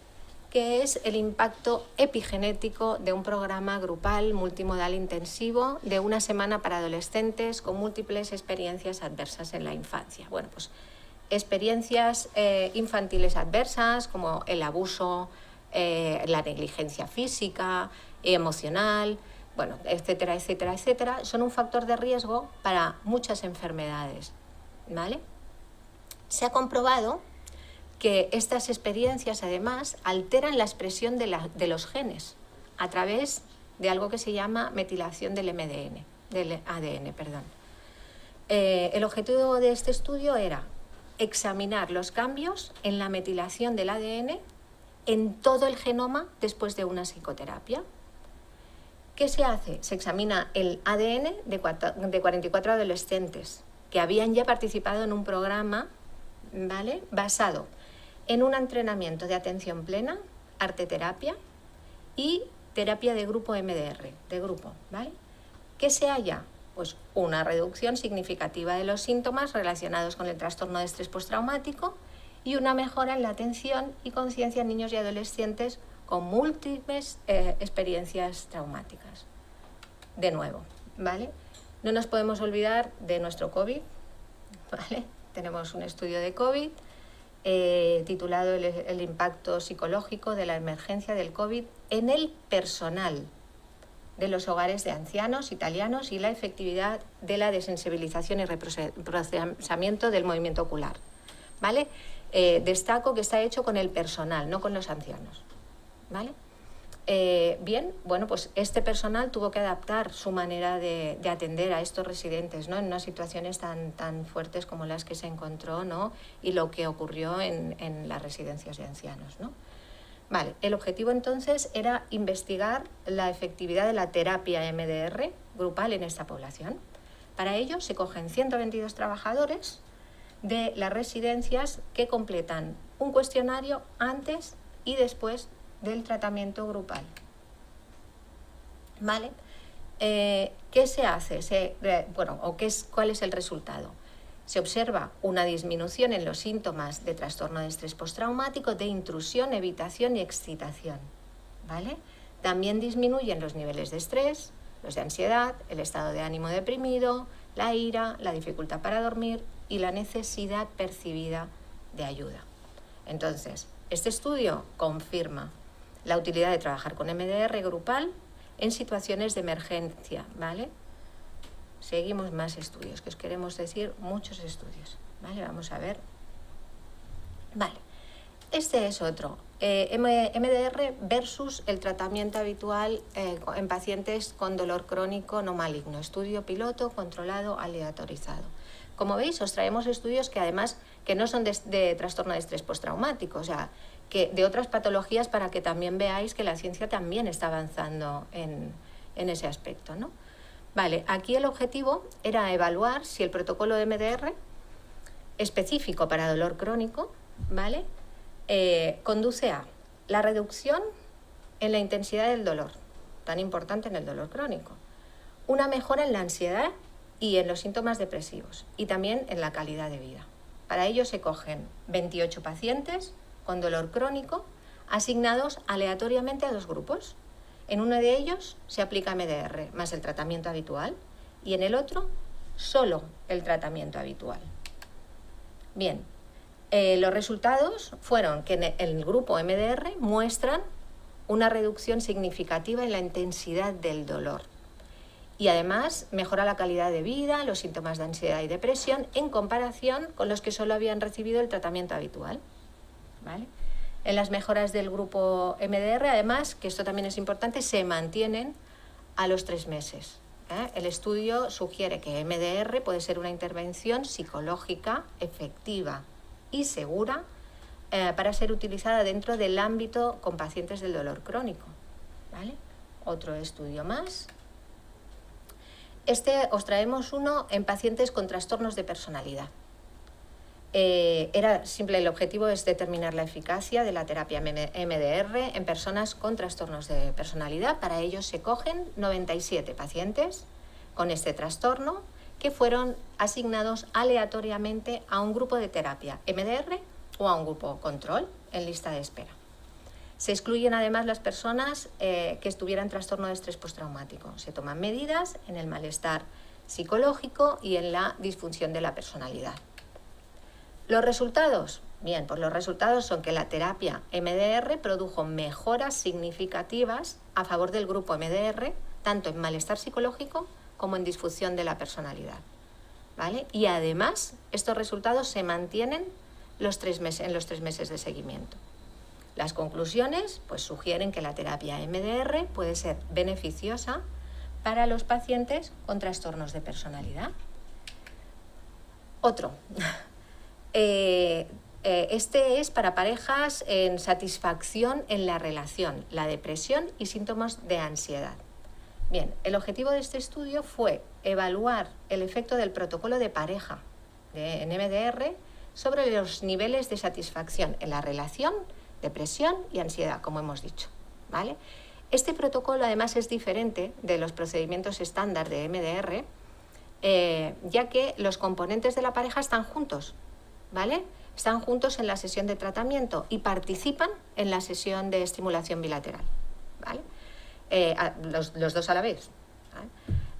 que es el impacto epigenético de un programa grupal multimodal intensivo de una semana para adolescentes con múltiples experiencias adversas en la infancia. Bueno, pues experiencias infantiles adversas como el abuso, la negligencia física, emocional, bueno, etcétera, etcétera, etcétera, son un factor de riesgo para muchas enfermedades, ¿vale? Se ha comprobado que estas experiencias además alteran la expresión de los genes a través de algo que se llama metilación del ADN. El objetivo de este estudio era examinar los cambios en la metilación del ADN en todo el genoma después de una psicoterapia. ¿Qué se hace? Se examina el ADN de 44 adolescentes que habían ya participado en un programa, ¿vale?, basado en un entrenamiento de atención plena, arteterapia y terapia de grupo MDR, ¿vale? ¿Qué se halla? Pues una reducción significativa de los síntomas relacionados con el trastorno de estrés postraumático y una mejora en la atención y conciencia en niños y adolescentes con múltiples experiencias traumáticas. De nuevo, ¿vale? No nos podemos olvidar de nuestro COVID, ¿vale? Tenemos un estudio de COVID titulado el impacto psicológico de la emergencia del COVID en el personal de los hogares de ancianos italianos y la efectividad de la desensibilización y reprocesamiento del movimiento ocular, ¿vale? Destaco que está hecho con el personal, no con los ancianos, ¿vale? Bien, bueno, pues este personal tuvo que adaptar su manera de atender a estos residentes, ¿no?, en unas situaciones tan fuertes como las que se encontró, ¿no?, y lo que ocurrió en las residencias de ancianos, ¿no? Vale, el objetivo entonces era investigar la efectividad de la terapia MDR grupal en esta población. Para ello se cogen 122 trabajadores de las residencias que completan un cuestionario antes y después del tratamiento grupal, ¿vale? ¿Qué se hace? ¿Cuál es el resultado? Se observa una disminución en los síntomas de trastorno de estrés postraumático, de intrusión, evitación y excitación, ¿vale? También disminuyen los niveles de estrés, los de ansiedad, el estado de ánimo deprimido, la ira, la dificultad para dormir y la necesidad percibida de ayuda. Entonces, este estudio confirma la utilidad de trabajar con MDR grupal en situaciones de emergencia, ¿vale? Seguimos más estudios, que os queremos decir muchos estudios, ¿vale? Vamos a ver. Vale, este es otro. MDR versus el tratamiento habitual en pacientes con dolor crónico no maligno. Estudio piloto, controlado, aleatorizado. Como veis, os traemos estudios que además que no son de trastorno de estrés postraumático, o sea, que de otras patologías, para que también veáis que la ciencia también está avanzando en ese aspecto, ¿no? Vale, aquí el objetivo era evaluar si el protocolo de MDR específico para dolor crónico, ¿vale?, conduce a la reducción en la intensidad del dolor, tan importante en el dolor crónico, una mejora en la ansiedad y en los síntomas depresivos, y también en la calidad de vida. Para ello se cogen 28 pacientes con dolor crónico asignados aleatoriamente a 2 grupos. En uno de ellos se aplica MDR más el tratamiento habitual y en el otro solo el tratamiento habitual. Bien, los resultados fueron que en el grupo MDR muestran una reducción significativa en la intensidad del dolor y además mejora la calidad de vida, los síntomas de ansiedad y depresión en comparación con los que solo habían recibido el tratamiento habitual, ¿vale? En las mejoras del grupo MDR, además, que esto también es importante, se mantienen a los 3 meses. El estudio sugiere que MDR puede ser una intervención psicológica efectiva y segura para ser utilizada dentro del ámbito con pacientes del dolor crónico, ¿vale? Otro estudio más. Os traemos uno en pacientes con trastornos de personalidad. El objetivo es determinar la eficacia de la terapia MDR en personas con trastornos de personalidad. Para ello se cogen 97 pacientes con este trastorno que fueron asignados aleatoriamente a un grupo de terapia MDR o a un grupo control en lista de espera. Se excluyen además las personas que estuvieran en trastorno de estrés postraumático. Se toman medidas en el malestar psicológico y en la disfunción de la personalidad. ¿Los resultados? Bien, pues los resultados son que la terapia MDR produjo mejoras significativas a favor del grupo MDR, tanto en malestar psicológico como en disfunción de la personalidad, ¿vale? Y además, estos resultados se mantienen en los 3 meses de seguimiento. Las conclusiones pues, sugieren que la terapia MDR puede ser beneficiosa para los pacientes con trastornos de personalidad. Otro. Este es para parejas en satisfacción en la relación, la depresión y síntomas de ansiedad. Bien, el objetivo de este estudio fue evaluar el efecto del protocolo de pareja en MDR sobre los niveles de satisfacción en la relación, depresión y ansiedad, como hemos dicho, ¿vale? Este protocolo además es diferente de los procedimientos estándar de MDR, ya que los componentes de la pareja están juntos, ¿vale? Están juntos en la sesión de tratamiento y participan en la sesión de estimulación bilateral, ¿vale? Los dos a la vez, ¿vale?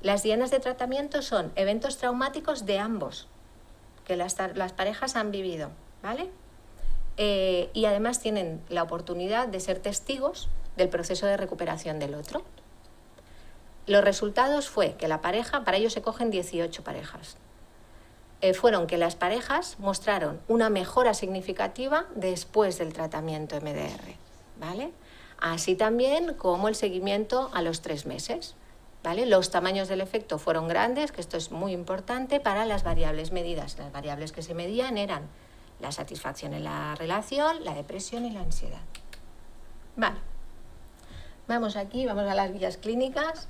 Las dianas de tratamiento son eventos traumáticos de ambos, que las parejas han vivido, ¿vale? Y además tienen la oportunidad de ser testigos del proceso de recuperación del otro. Los resultados fue que la pareja, para ello se cogen 18 parejas, fueron que las parejas mostraron una mejora significativa después del tratamiento MDR, ¿vale? Así también como el seguimiento a los 3 meses, ¿vale? Los tamaños del efecto fueron grandes, que esto es muy importante para las variables medidas. Las variables que se medían eran la satisfacción en la relación, la depresión y la ansiedad. Vale. Vamos a las guías clínicas.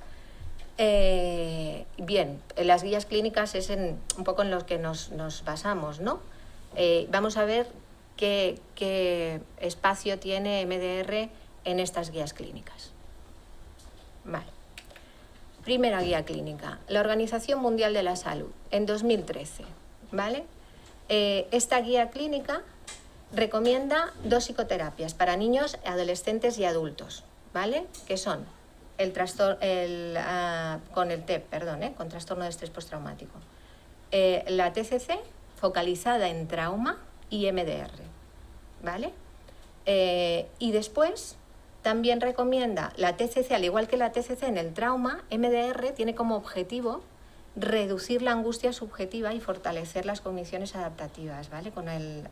Bien, las guías clínicas es un poco en los que nos basamos, ¿no? Vamos a ver qué espacio tiene MDR en estas guías clínicas. Vale. Primera guía clínica, la Organización Mundial de la Salud, en 2013, ¿vale? Esta guía clínica recomienda 2 psicoterapias para niños, adolescentes y adultos, ¿vale? Que son con el TEP, con trastorno de estrés postraumático. La TCC, focalizada en trauma, y MDR, ¿vale? Y después también recomienda la TCC, al igual que la TCC en el trauma, MDR tiene como objetivo reducir la angustia subjetiva y fortalecer las cogniciones adaptativas, ¿vale? Con el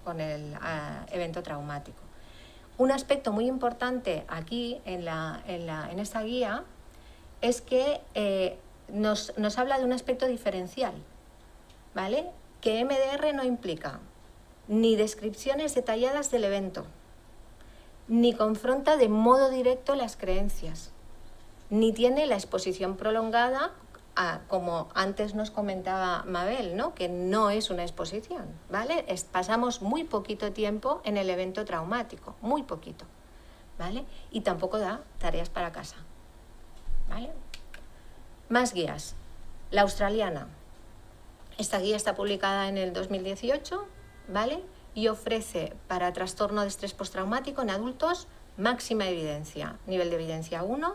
evento traumático. Un aspecto muy importante aquí en esta guía es que nos habla de un aspecto diferencial, ¿vale? Que MDR no implica ni descripciones detalladas del evento, ni confronta de modo directo las creencias, ni tiene la exposición prolongada, como antes nos comentaba Mabel, ¿no? Que no es una exposición, ¿vale? Pasamos muy poquito tiempo en el evento traumático, muy poquito, ¿vale? Y tampoco da tareas para casa, ¿vale? Más guías. La australiana. Esta guía está publicada en el 2018, ¿vale? Y ofrece para trastorno de estrés postraumático en adultos máxima evidencia, nivel de evidencia 1,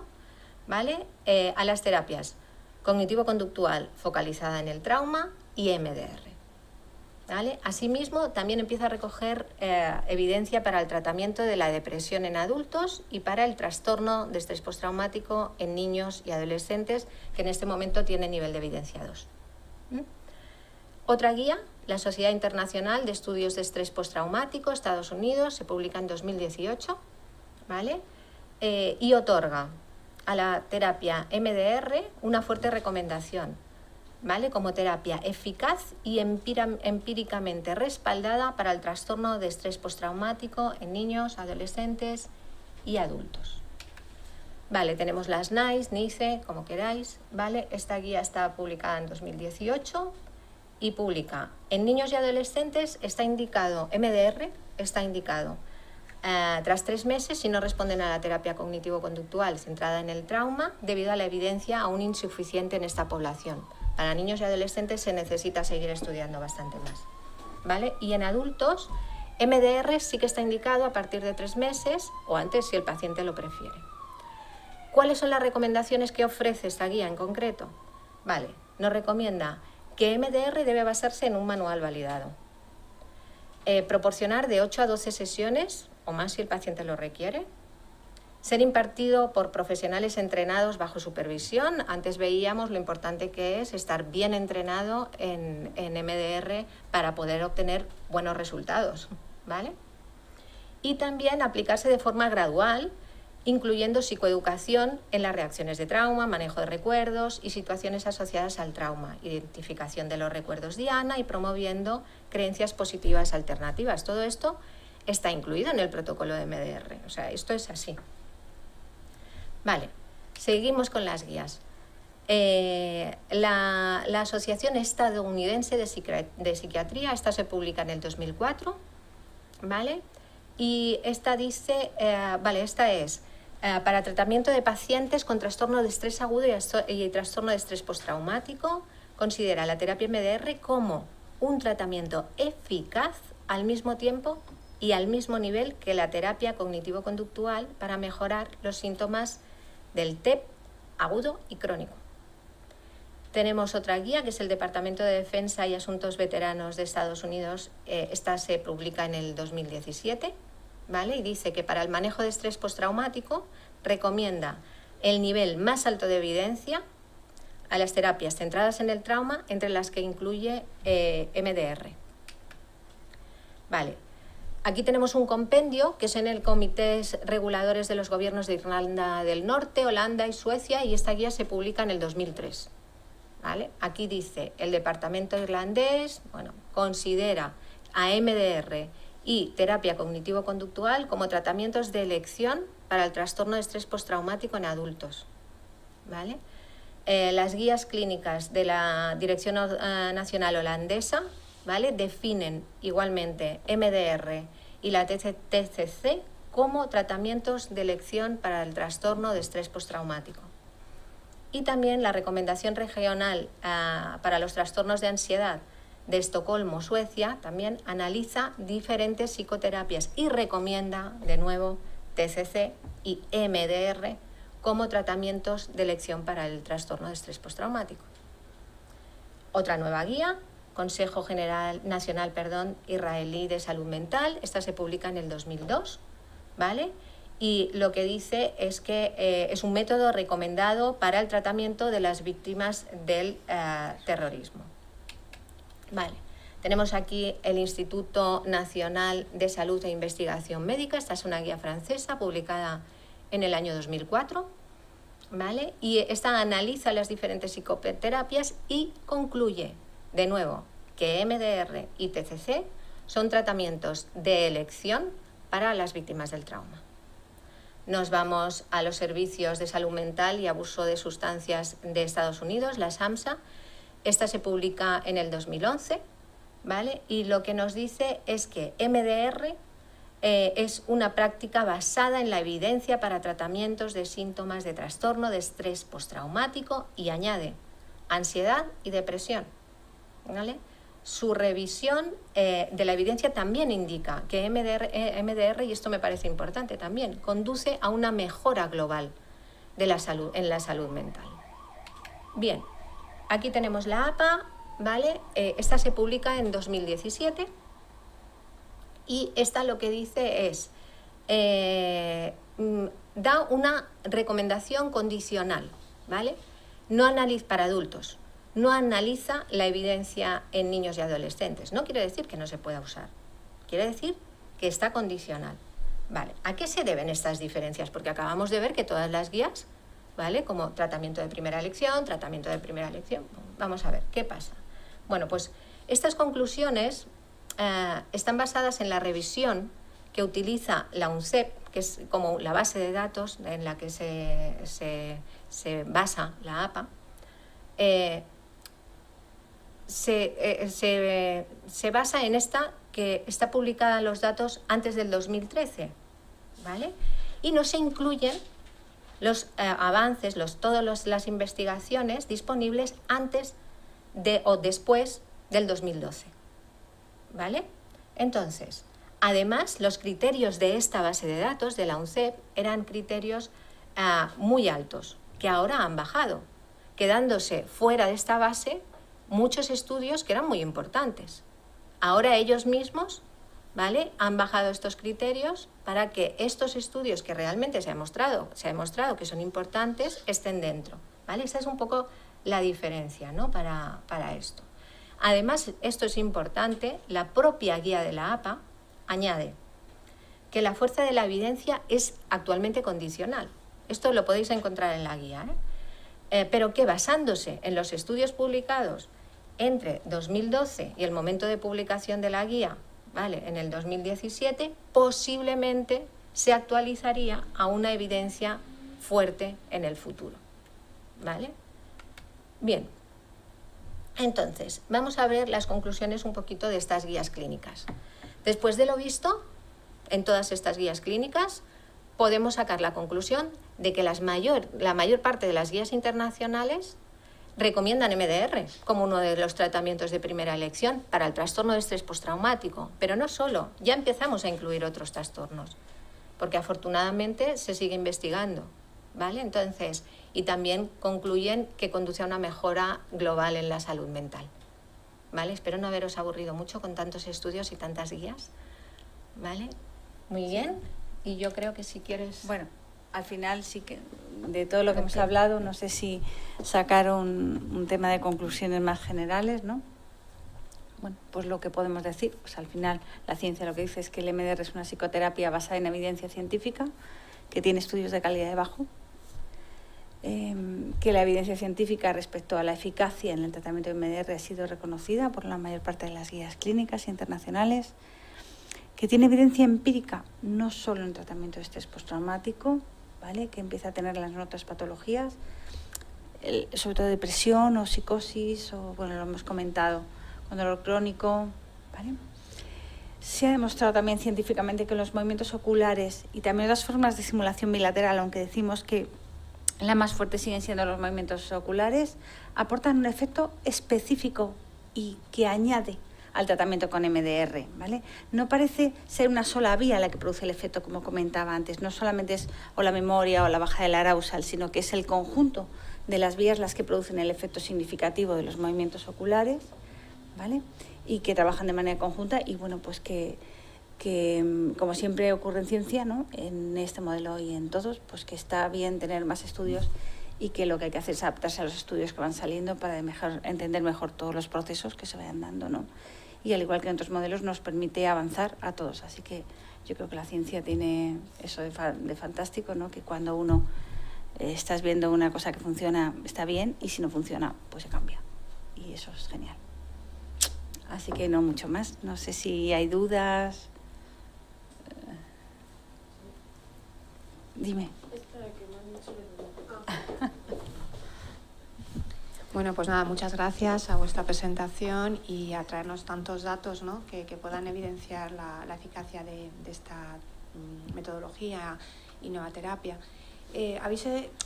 ¿vale? A las terapias cognitivo-conductual focalizada en el trauma y MDR, ¿vale? Asimismo, también empieza a recoger evidencia para el tratamiento de la depresión en adultos y para el trastorno de estrés postraumático en niños y adolescentes, que en este momento tiene nivel de evidencia 2. Otra guía, la Sociedad Internacional de Estudios de Estrés Postraumático, Estados Unidos, se publica en 2018, ¿vale? Y otorga a la terapia MDR una fuerte recomendación, ¿vale? Como terapia eficaz y empíricamente respaldada para el trastorno de estrés postraumático en niños, adolescentes y adultos. Vale, tenemos las NICE, como queráis, ¿vale? Esta guía está publicada en 2018 y publica en niños y adolescentes, está indicado, MDR está indicado tras 3 meses si no responden a la terapia cognitivo-conductual centrada en el trauma, debido a la evidencia aún insuficiente en esta población. Para niños y adolescentes se necesita seguir estudiando bastante más, ¿vale? Y en adultos, MDR sí que está indicado a partir de 3 meses o antes si el paciente lo prefiere. ¿Cuáles son las recomendaciones que ofrece esta guía en concreto? Vale, nos recomienda que MDR debe basarse en un manual validado, proporcionar de 8 a 12 sesiones o más si el paciente lo requiere, ser impartido por profesionales entrenados bajo supervisión. Antes veíamos lo importante que es estar bien entrenado en MDR para poder obtener buenos resultados, ¿vale? Y también aplicarse de forma gradual, incluyendo psicoeducación en las reacciones de trauma, manejo de recuerdos y situaciones asociadas al trauma, identificación de los recuerdos diana y promoviendo creencias positivas alternativas. Todo esto está incluido en el protocolo de MDR, o sea, esto es así. Vale, seguimos con las guías. La Asociación Estadounidense de Psiquiatría, esta se publica en el 2004, ¿vale? Y esta dice, esta es para tratamiento de pacientes con trastorno de estrés agudo y trastorno de estrés postraumático, considera la terapia MDR como un tratamiento eficaz al mismo tiempo y al mismo nivel que la terapia cognitivo-conductual para mejorar los síntomas del TEP agudo y crónico. Tenemos otra guía que es el Departamento de Defensa y Asuntos Veteranos de Estados Unidos. Esta se publica en el 2017, ¿vale? Y dice que para el manejo de estrés postraumático recomienda el nivel más alto de evidencia a las terapias centradas en el trauma, entre las que incluye MDR. Vale. Aquí tenemos un compendio que es en el Comités Reguladores de los Gobiernos de Irlanda del Norte, Holanda y Suecia, y esta guía se publica en el 2003. ¿Vale? Aquí dice, el Departamento irlandés considera a MDR y terapia cognitivo-conductual como tratamientos de elección para el trastorno de estrés postraumático en adultos, ¿vale? Las guías clínicas de la Dirección Nacional Holandesa, ¿vale?, definen igualmente MDR y la TCC como tratamientos de elección para el trastorno de estrés postraumático. Y también la recomendación regional para los trastornos de ansiedad de Estocolmo, Suecia, también analiza diferentes psicoterapias y recomienda, de nuevo, TCC y MDR como tratamientos de elección para el trastorno de estrés postraumático. Otra nueva guía, Consejo General Nacional Israelí de Salud Mental, esta se publica en el 2002, ¿vale? Y lo que dice es que es un método recomendado para el tratamiento de las víctimas del terrorismo. Vale. Tenemos aquí el Instituto Nacional de Salud e Investigación Médica. Esta es una guía francesa publicada en el año 2004, ¿vale? Y esta analiza las diferentes psicoterapias y concluye, de nuevo, que MDR y TCC son tratamientos de elección para las víctimas del trauma. Nos vamos a los servicios de salud mental y abuso de sustancias de Estados Unidos, la SAMHSA. Esta se publica en el 2011, ¿vale? Y lo que nos dice es que MDR es una práctica basada en la evidencia para tratamientos de síntomas de trastorno de estrés postraumático y añade ansiedad y depresión, ¿vale? Su revisión de la evidencia también indica que MDR, y esto me parece importante también, conduce a una mejora global de la salud, en la salud mental. Bien, aquí tenemos la APA ¿vale? Esta se publica en 2017 y esta lo que dice es, da una recomendación condicional, ¿vale? No analiza para adultos, no analiza la evidencia en niños y adolescentes. No quiere decir que no se pueda usar, quiere decir que está condicional. Vale, ¿a qué se deben estas diferencias? Porque acabamos de ver que todas las guías, ¿vale? Como tratamiento de primera elección, vamos a ver, ¿qué pasa? Bueno, pues estas conclusiones están basadas en la revisión que utiliza la UNCEP, que es como la base de datos en la que se basa la APA. Se basa en esta, que está publicada en los datos antes del 2013, ¿vale? Y no se incluyen los avances, todas las investigaciones disponibles antes o después del 2012, ¿vale? Entonces, además, los criterios de esta base de datos de la UNCEP eran criterios muy altos, que ahora han bajado, quedándose fuera de esta base muchos estudios que eran muy importantes. Ahora ellos mismos, ¿vale?, han bajado estos criterios para que estos estudios que realmente se ha demostrado que son importantes estén dentro, ¿vale? Esa es un poco la diferencia, ¿no?, para esto. Además, esto es importante, la propia guía de la APA añade que la fuerza de la evidencia es actualmente condicional. Esto lo podéis encontrar en la guía, pero que basándose en los estudios publicados entre 2012 y el momento de publicación de la guía, ¿vale?, en el 2017, posiblemente se actualizaría a una evidencia fuerte en el futuro, ¿vale? Bien, entonces, vamos a ver las conclusiones un poquito de estas guías clínicas. Después de lo visto en todas estas guías clínicas, podemos sacar la conclusión de que la mayor parte de las guías internacionales recomiendan MDR como uno de los tratamientos de primera elección para el trastorno de estrés postraumático, pero no solo, ya empezamos a incluir otros trastornos, porque afortunadamente se sigue investigando, ¿vale? Entonces, y también concluyen que conduce a una mejora global en la salud mental, ¿vale? Espero no haberos aburrido mucho con tantos estudios y tantas guías, ¿vale? Muy bien, y yo creo que si quieres... Bueno, al final sí que de todo lo que hemos hablado, no sé si sacar un tema de conclusiones más generales, ¿no? Bueno, pues lo que podemos decir, pues al final la ciencia lo que dice es que el MDR es una psicoterapia basada en evidencia científica, que tiene estudios de calidad de bajo, que la evidencia científica respecto a la eficacia en el tratamiento de MDR ha sido reconocida por la mayor parte de las guías clínicas internacionales, que tiene evidencia empírica no solo en tratamiento de estrés postraumático, ¿vale?, que empieza a tener las otras patologías, sobre todo depresión o psicosis, o bueno, lo hemos comentado, con dolor crónico, ¿vale? Se ha demostrado también científicamente que los movimientos oculares y también otras formas de simulación bilateral, aunque decimos que la más fuerte siguen siendo los movimientos oculares, aportan un efecto específico y que añade al tratamiento con MDR, ¿vale? No parece ser una sola vía la que produce el efecto, como comentaba antes. No solamente es o la memoria o la baja del arousal, sino que es el conjunto de las vías las que producen el efecto significativo de los movimientos oculares, ¿vale?, y que trabajan de manera conjunta y, bueno, pues que como siempre ocurre en ciencia, ¿no?, en este modelo y en todos, pues que está bien tener más estudios y que lo que hay que hacer es adaptarse a los estudios que van saliendo para entender mejor todos los procesos que se vayan dando, ¿no? Y al igual que en otros modelos nos permite avanzar a todos. Así que yo creo que la ciencia tiene eso de fantástico, ¿no?, que cuando uno estás viendo una cosa que funciona, está bien, y si no funciona, pues se cambia. Y eso es genial. Así que no mucho más. No sé si hay dudas. Dime. Bueno, pues nada, muchas gracias a vuestra presentación y a traernos tantos datos, ¿no?, que puedan evidenciar la eficacia de esta metodología y nueva terapia.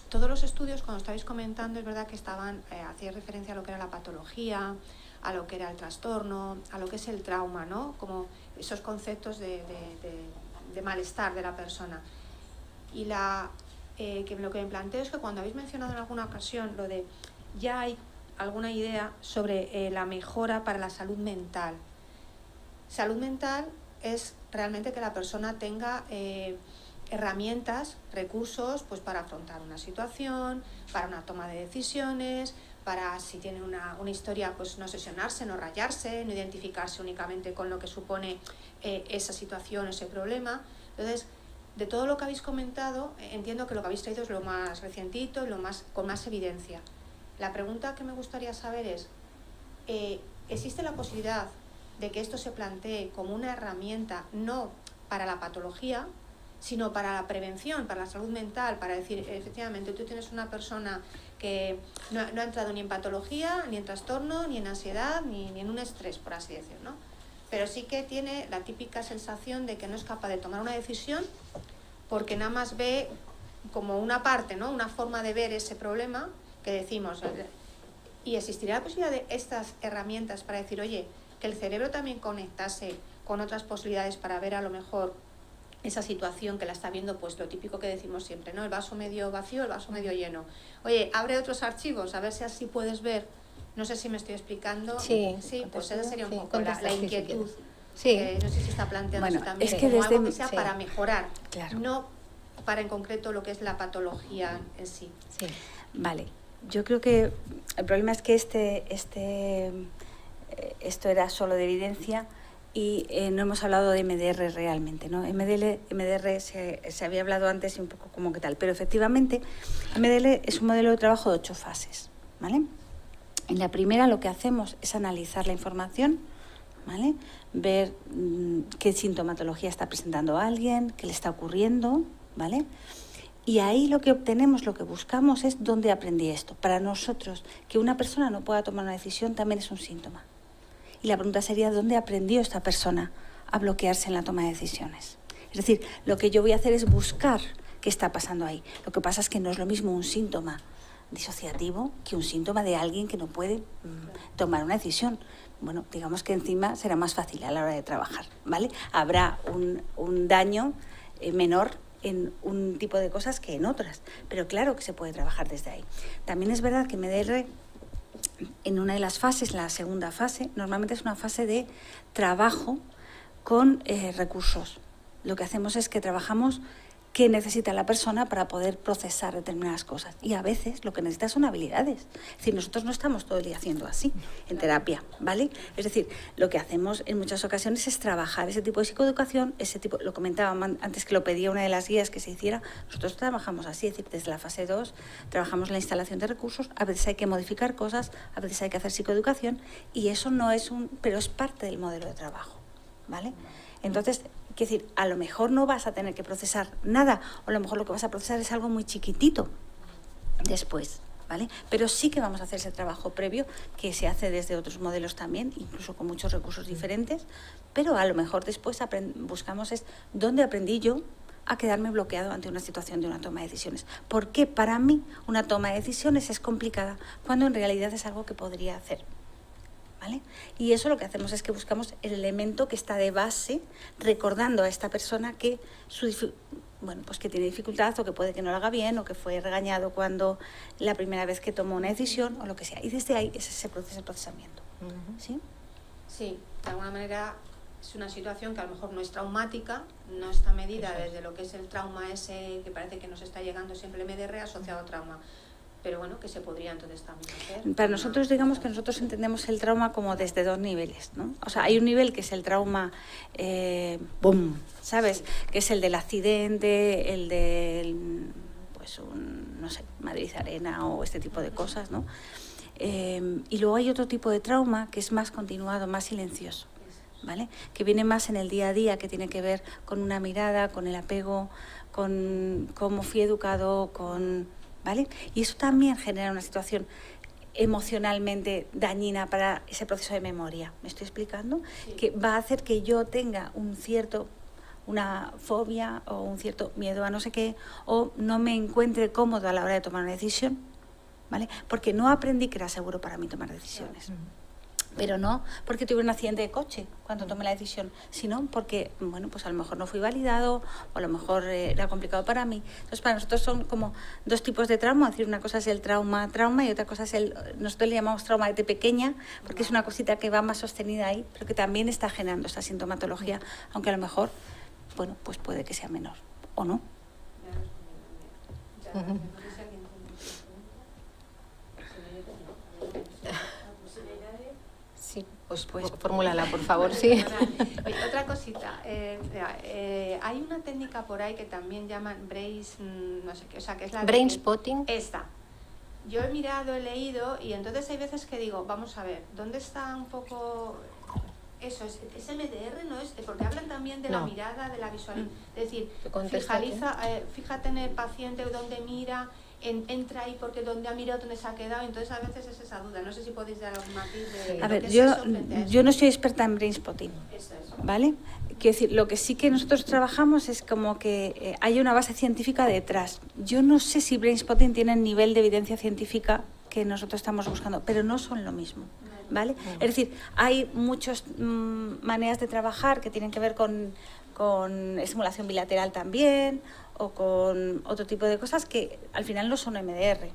Todos los estudios, cuando estabais comentando, es verdad que hacíais referencia a lo que era la patología, a lo que era el trastorno, a lo que es el trauma, ¿no?, como esos conceptos de malestar de la persona. Y lo que me planteo es que cuando habéis mencionado en alguna ocasión lo de ya hay alguna idea sobre la mejora para la salud mental. Salud mental es realmente que la persona tenga herramientas, recursos, pues para afrontar una situación, para una toma de decisiones, para si tiene una historia, pues no obsesionarse, no rayarse, no identificarse únicamente con lo que supone esa situación, ese problema. Entonces, de todo lo que habéis comentado, entiendo que lo que habéis traído es lo más recientito y con más evidencia. La pregunta que me gustaría saber es, ¿existe la posibilidad de que esto se plantee como una herramienta no para la patología, sino para la prevención, para la salud mental, para decir, efectivamente, tú tienes una persona que no ha entrado ni en patología, ni en trastorno, ni en ansiedad, ni en un estrés, por así decirlo, ¿no? Pero sí que tiene la típica sensación de que no es capaz de tomar una decisión porque nada más ve como una parte, ¿no? Una forma de ver ese problema que decimos. Y existiría la posibilidad de estas herramientas para decir, oye, que el cerebro también conectase con otras posibilidades para ver a lo mejor esa situación que la está viendo, pues lo típico que decimos siempre, ¿no? El vaso medio vacío, el vaso medio lleno. Oye, abre otros archivos, a ver si así puedes ver. No sé si me estoy explicando. Sí, pues esa sería un sí, poco la inquietud. Sí. No sé si está planteando Bueno, también es que como desde algo que sea para mejorar, claro. no para en concreto lo que es la patología en sí. Sí. Vale, yo creo que el problema es que esto era solo de evidencia y no hemos hablado de MDR realmente, ¿no? MDR se había hablado antes y un poco como que tal, pero efectivamente MDR es un modelo de trabajo de 8 fases, ¿vale? En la primera lo que hacemos es analizar la información, ¿vale? Ver qué sintomatología está presentando alguien, qué le está ocurriendo, ¿vale? Y ahí lo que obtenemos, lo que buscamos es dónde aprendí esto. Para nosotros, que una persona no pueda tomar una decisión también es un síntoma. Y la pregunta sería, ¿dónde aprendió esta persona a bloquearse en la toma de decisiones? Es decir, lo que yo voy a hacer es buscar qué está pasando ahí. Lo que pasa es que no es lo mismo un síntoma disociativo que un síntoma de alguien que no puede tomar una decisión. Bueno, digamos que encima será más fácil a la hora de trabajar, ¿vale? Habrá un daño menor en un tipo de cosas que en otras, pero claro que se puede trabajar desde ahí. También es verdad que MDR, en una de las fases, la segunda fase, normalmente es una fase de trabajo con recursos. Lo que hacemos es que trabajamos qué necesita la persona para poder procesar determinadas cosas. Y a veces lo que necesita son habilidades. Es decir, nosotros no estamos todo el día haciendo así en terapia, ¿vale? Es decir, lo que hacemos en muchas ocasiones es trabajar ese tipo de psicoeducación, lo comentaba antes que lo pedía una de las guías que se hiciera, nosotros trabajamos así, es decir, desde la fase 2 trabajamos la instalación de recursos, a veces hay que modificar cosas, a veces hay que hacer psicoeducación y eso no es pero es parte del modelo de trabajo, ¿vale? Entonces, quiero decir, a lo mejor no vas a tener que procesar nada, o a lo mejor lo que vas a procesar es algo muy chiquitito después, ¿vale? Pero sí que vamos a hacer ese trabajo previo, que se hace desde otros modelos también, incluso con muchos recursos diferentes, pero a lo mejor después buscamos dónde aprendí yo a quedarme bloqueado ante una situación de una toma de decisiones. Porque para mí una toma de decisiones es complicada, cuando en realidad es algo que podría hacer. ¿Vale? Y eso lo que hacemos es que buscamos el elemento que está de base, recordando a esta persona que pues que tiene dificultad o que puede que no lo haga bien o que fue regañado cuando la primera vez que tomó una decisión o lo que sea. Y desde ahí es ese proceso de procesamiento. ¿Sí? Sí, de alguna manera es una situación que a lo mejor no es traumática, no está medida desde lo que es el trauma ese que parece que nos está llegando siempre el MDR asociado al trauma. Pero bueno, que se podría entonces también hacer. Para nosotros, digamos que nosotros entendemos el trauma como desde 2 niveles, ¿no? O sea, hay un nivel que es el trauma, ¡boom! ¿Sabes? Que es el del accidente, el del, pues, no sé, Madrid Arena o este tipo de cosas, ¿no? Y luego hay otro tipo de trauma que es más continuado, más silencioso, ¿vale? Que viene más en el día a día, que tiene que ver con una mirada, con el apego, con cómo fui educado, ¿vale? Y eso también genera una situación emocionalmente dañina para ese proceso de memoria. ¿Me estoy explicando? Sí. Que va a hacer que yo tenga una fobia o un cierto miedo a no sé qué, o no me encuentre cómodo a la hora de tomar una decisión, ¿vale? Porque no aprendí que era seguro para mí tomar decisiones. Pero no porque tuve un accidente de coche cuando tomé la decisión, sino porque, bueno, pues a lo mejor no fui validado o a lo mejor era complicado para mí. Entonces, para nosotros son como dos tipos de trauma, es decir, una cosa es el trauma y otra cosa es nosotros le llamamos trauma de pequeña, porque es una cosita que va más sostenida ahí, pero que también está generando esta sintomatología, aunque a lo mejor, bueno, pues puede que sea menor o no. Sí, pues fórmulala, por favor, sí. Oye, otra cosita, hay una técnica por ahí que también llaman no sé qué, o sea, que es la Brain spotting. Esta. Yo he mirado, he leído y entonces hay veces que digo, vamos a ver, ¿dónde está un poco eso? ¿Es MDR? ¿No es? Porque hablan también de la mirada, de la visualización. Es decir, fíjate en el paciente dónde mira, entra ahí porque donde ha mirado, donde se ha quedado, entonces a veces es esa duda. No sé si podéis dar algún matiz de... A ver, yo no soy experta en brain spotting, ¿vale? Quiero decir, lo que sí que nosotros trabajamos es como que hay una base científica detrás. Yo no sé si brain spotting tiene el nivel de evidencia científica que nosotros estamos buscando, pero no son lo mismo, ¿vale? Es decir, hay muchas maneras de trabajar que tienen que ver con estimulación bilateral también, o con otro tipo de cosas que al final no son MDR.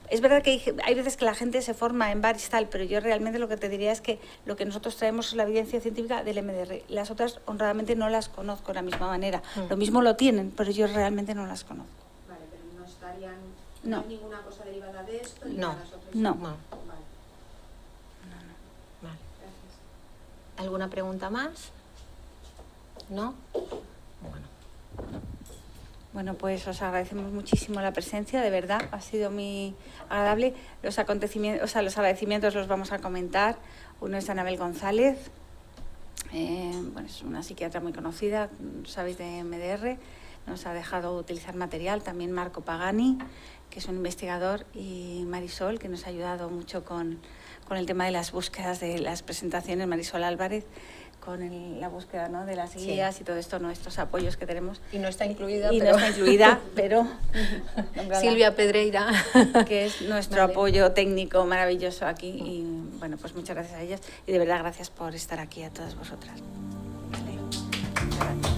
Es verdad que hay veces que la gente se forma en VARIS tal, pero yo realmente lo que te diría es que lo que nosotros traemos es la evidencia científica del MDR. Las otras, honradamente, no las conozco de la misma manera. Lo mismo lo tienen, pero yo realmente no las conozco. Vale, pero no estarían... No. ¿No hay ninguna cosa derivada de esto? Ni No. de las otras? No. Vale. Vale. Gracias. ¿Alguna pregunta más? ¿No? Bueno. Bueno, pues os agradecemos muchísimo la presencia, de verdad, ha sido muy agradable. Los acontecimientos, o sea, los agradecimientos los vamos a comentar. Uno es Anabel González, bueno, es una psiquiatra muy conocida, sabéis, de MDR, nos ha dejado utilizar material. También Marco Pagani, que es un investigador, y Marisol, que nos ha ayudado mucho con el tema de las búsquedas de las presentaciones, Marisol Álvarez, con la búsqueda, ¿no?, de las guías y todo esto, nuestros apoyos que tenemos. Y no está incluida, pero Silvia Pedreira, que es nuestro apoyo técnico maravilloso aquí. Y bueno, pues muchas gracias a ellas y de verdad gracias por estar aquí a todas vosotras. Vale. Muchas gracias.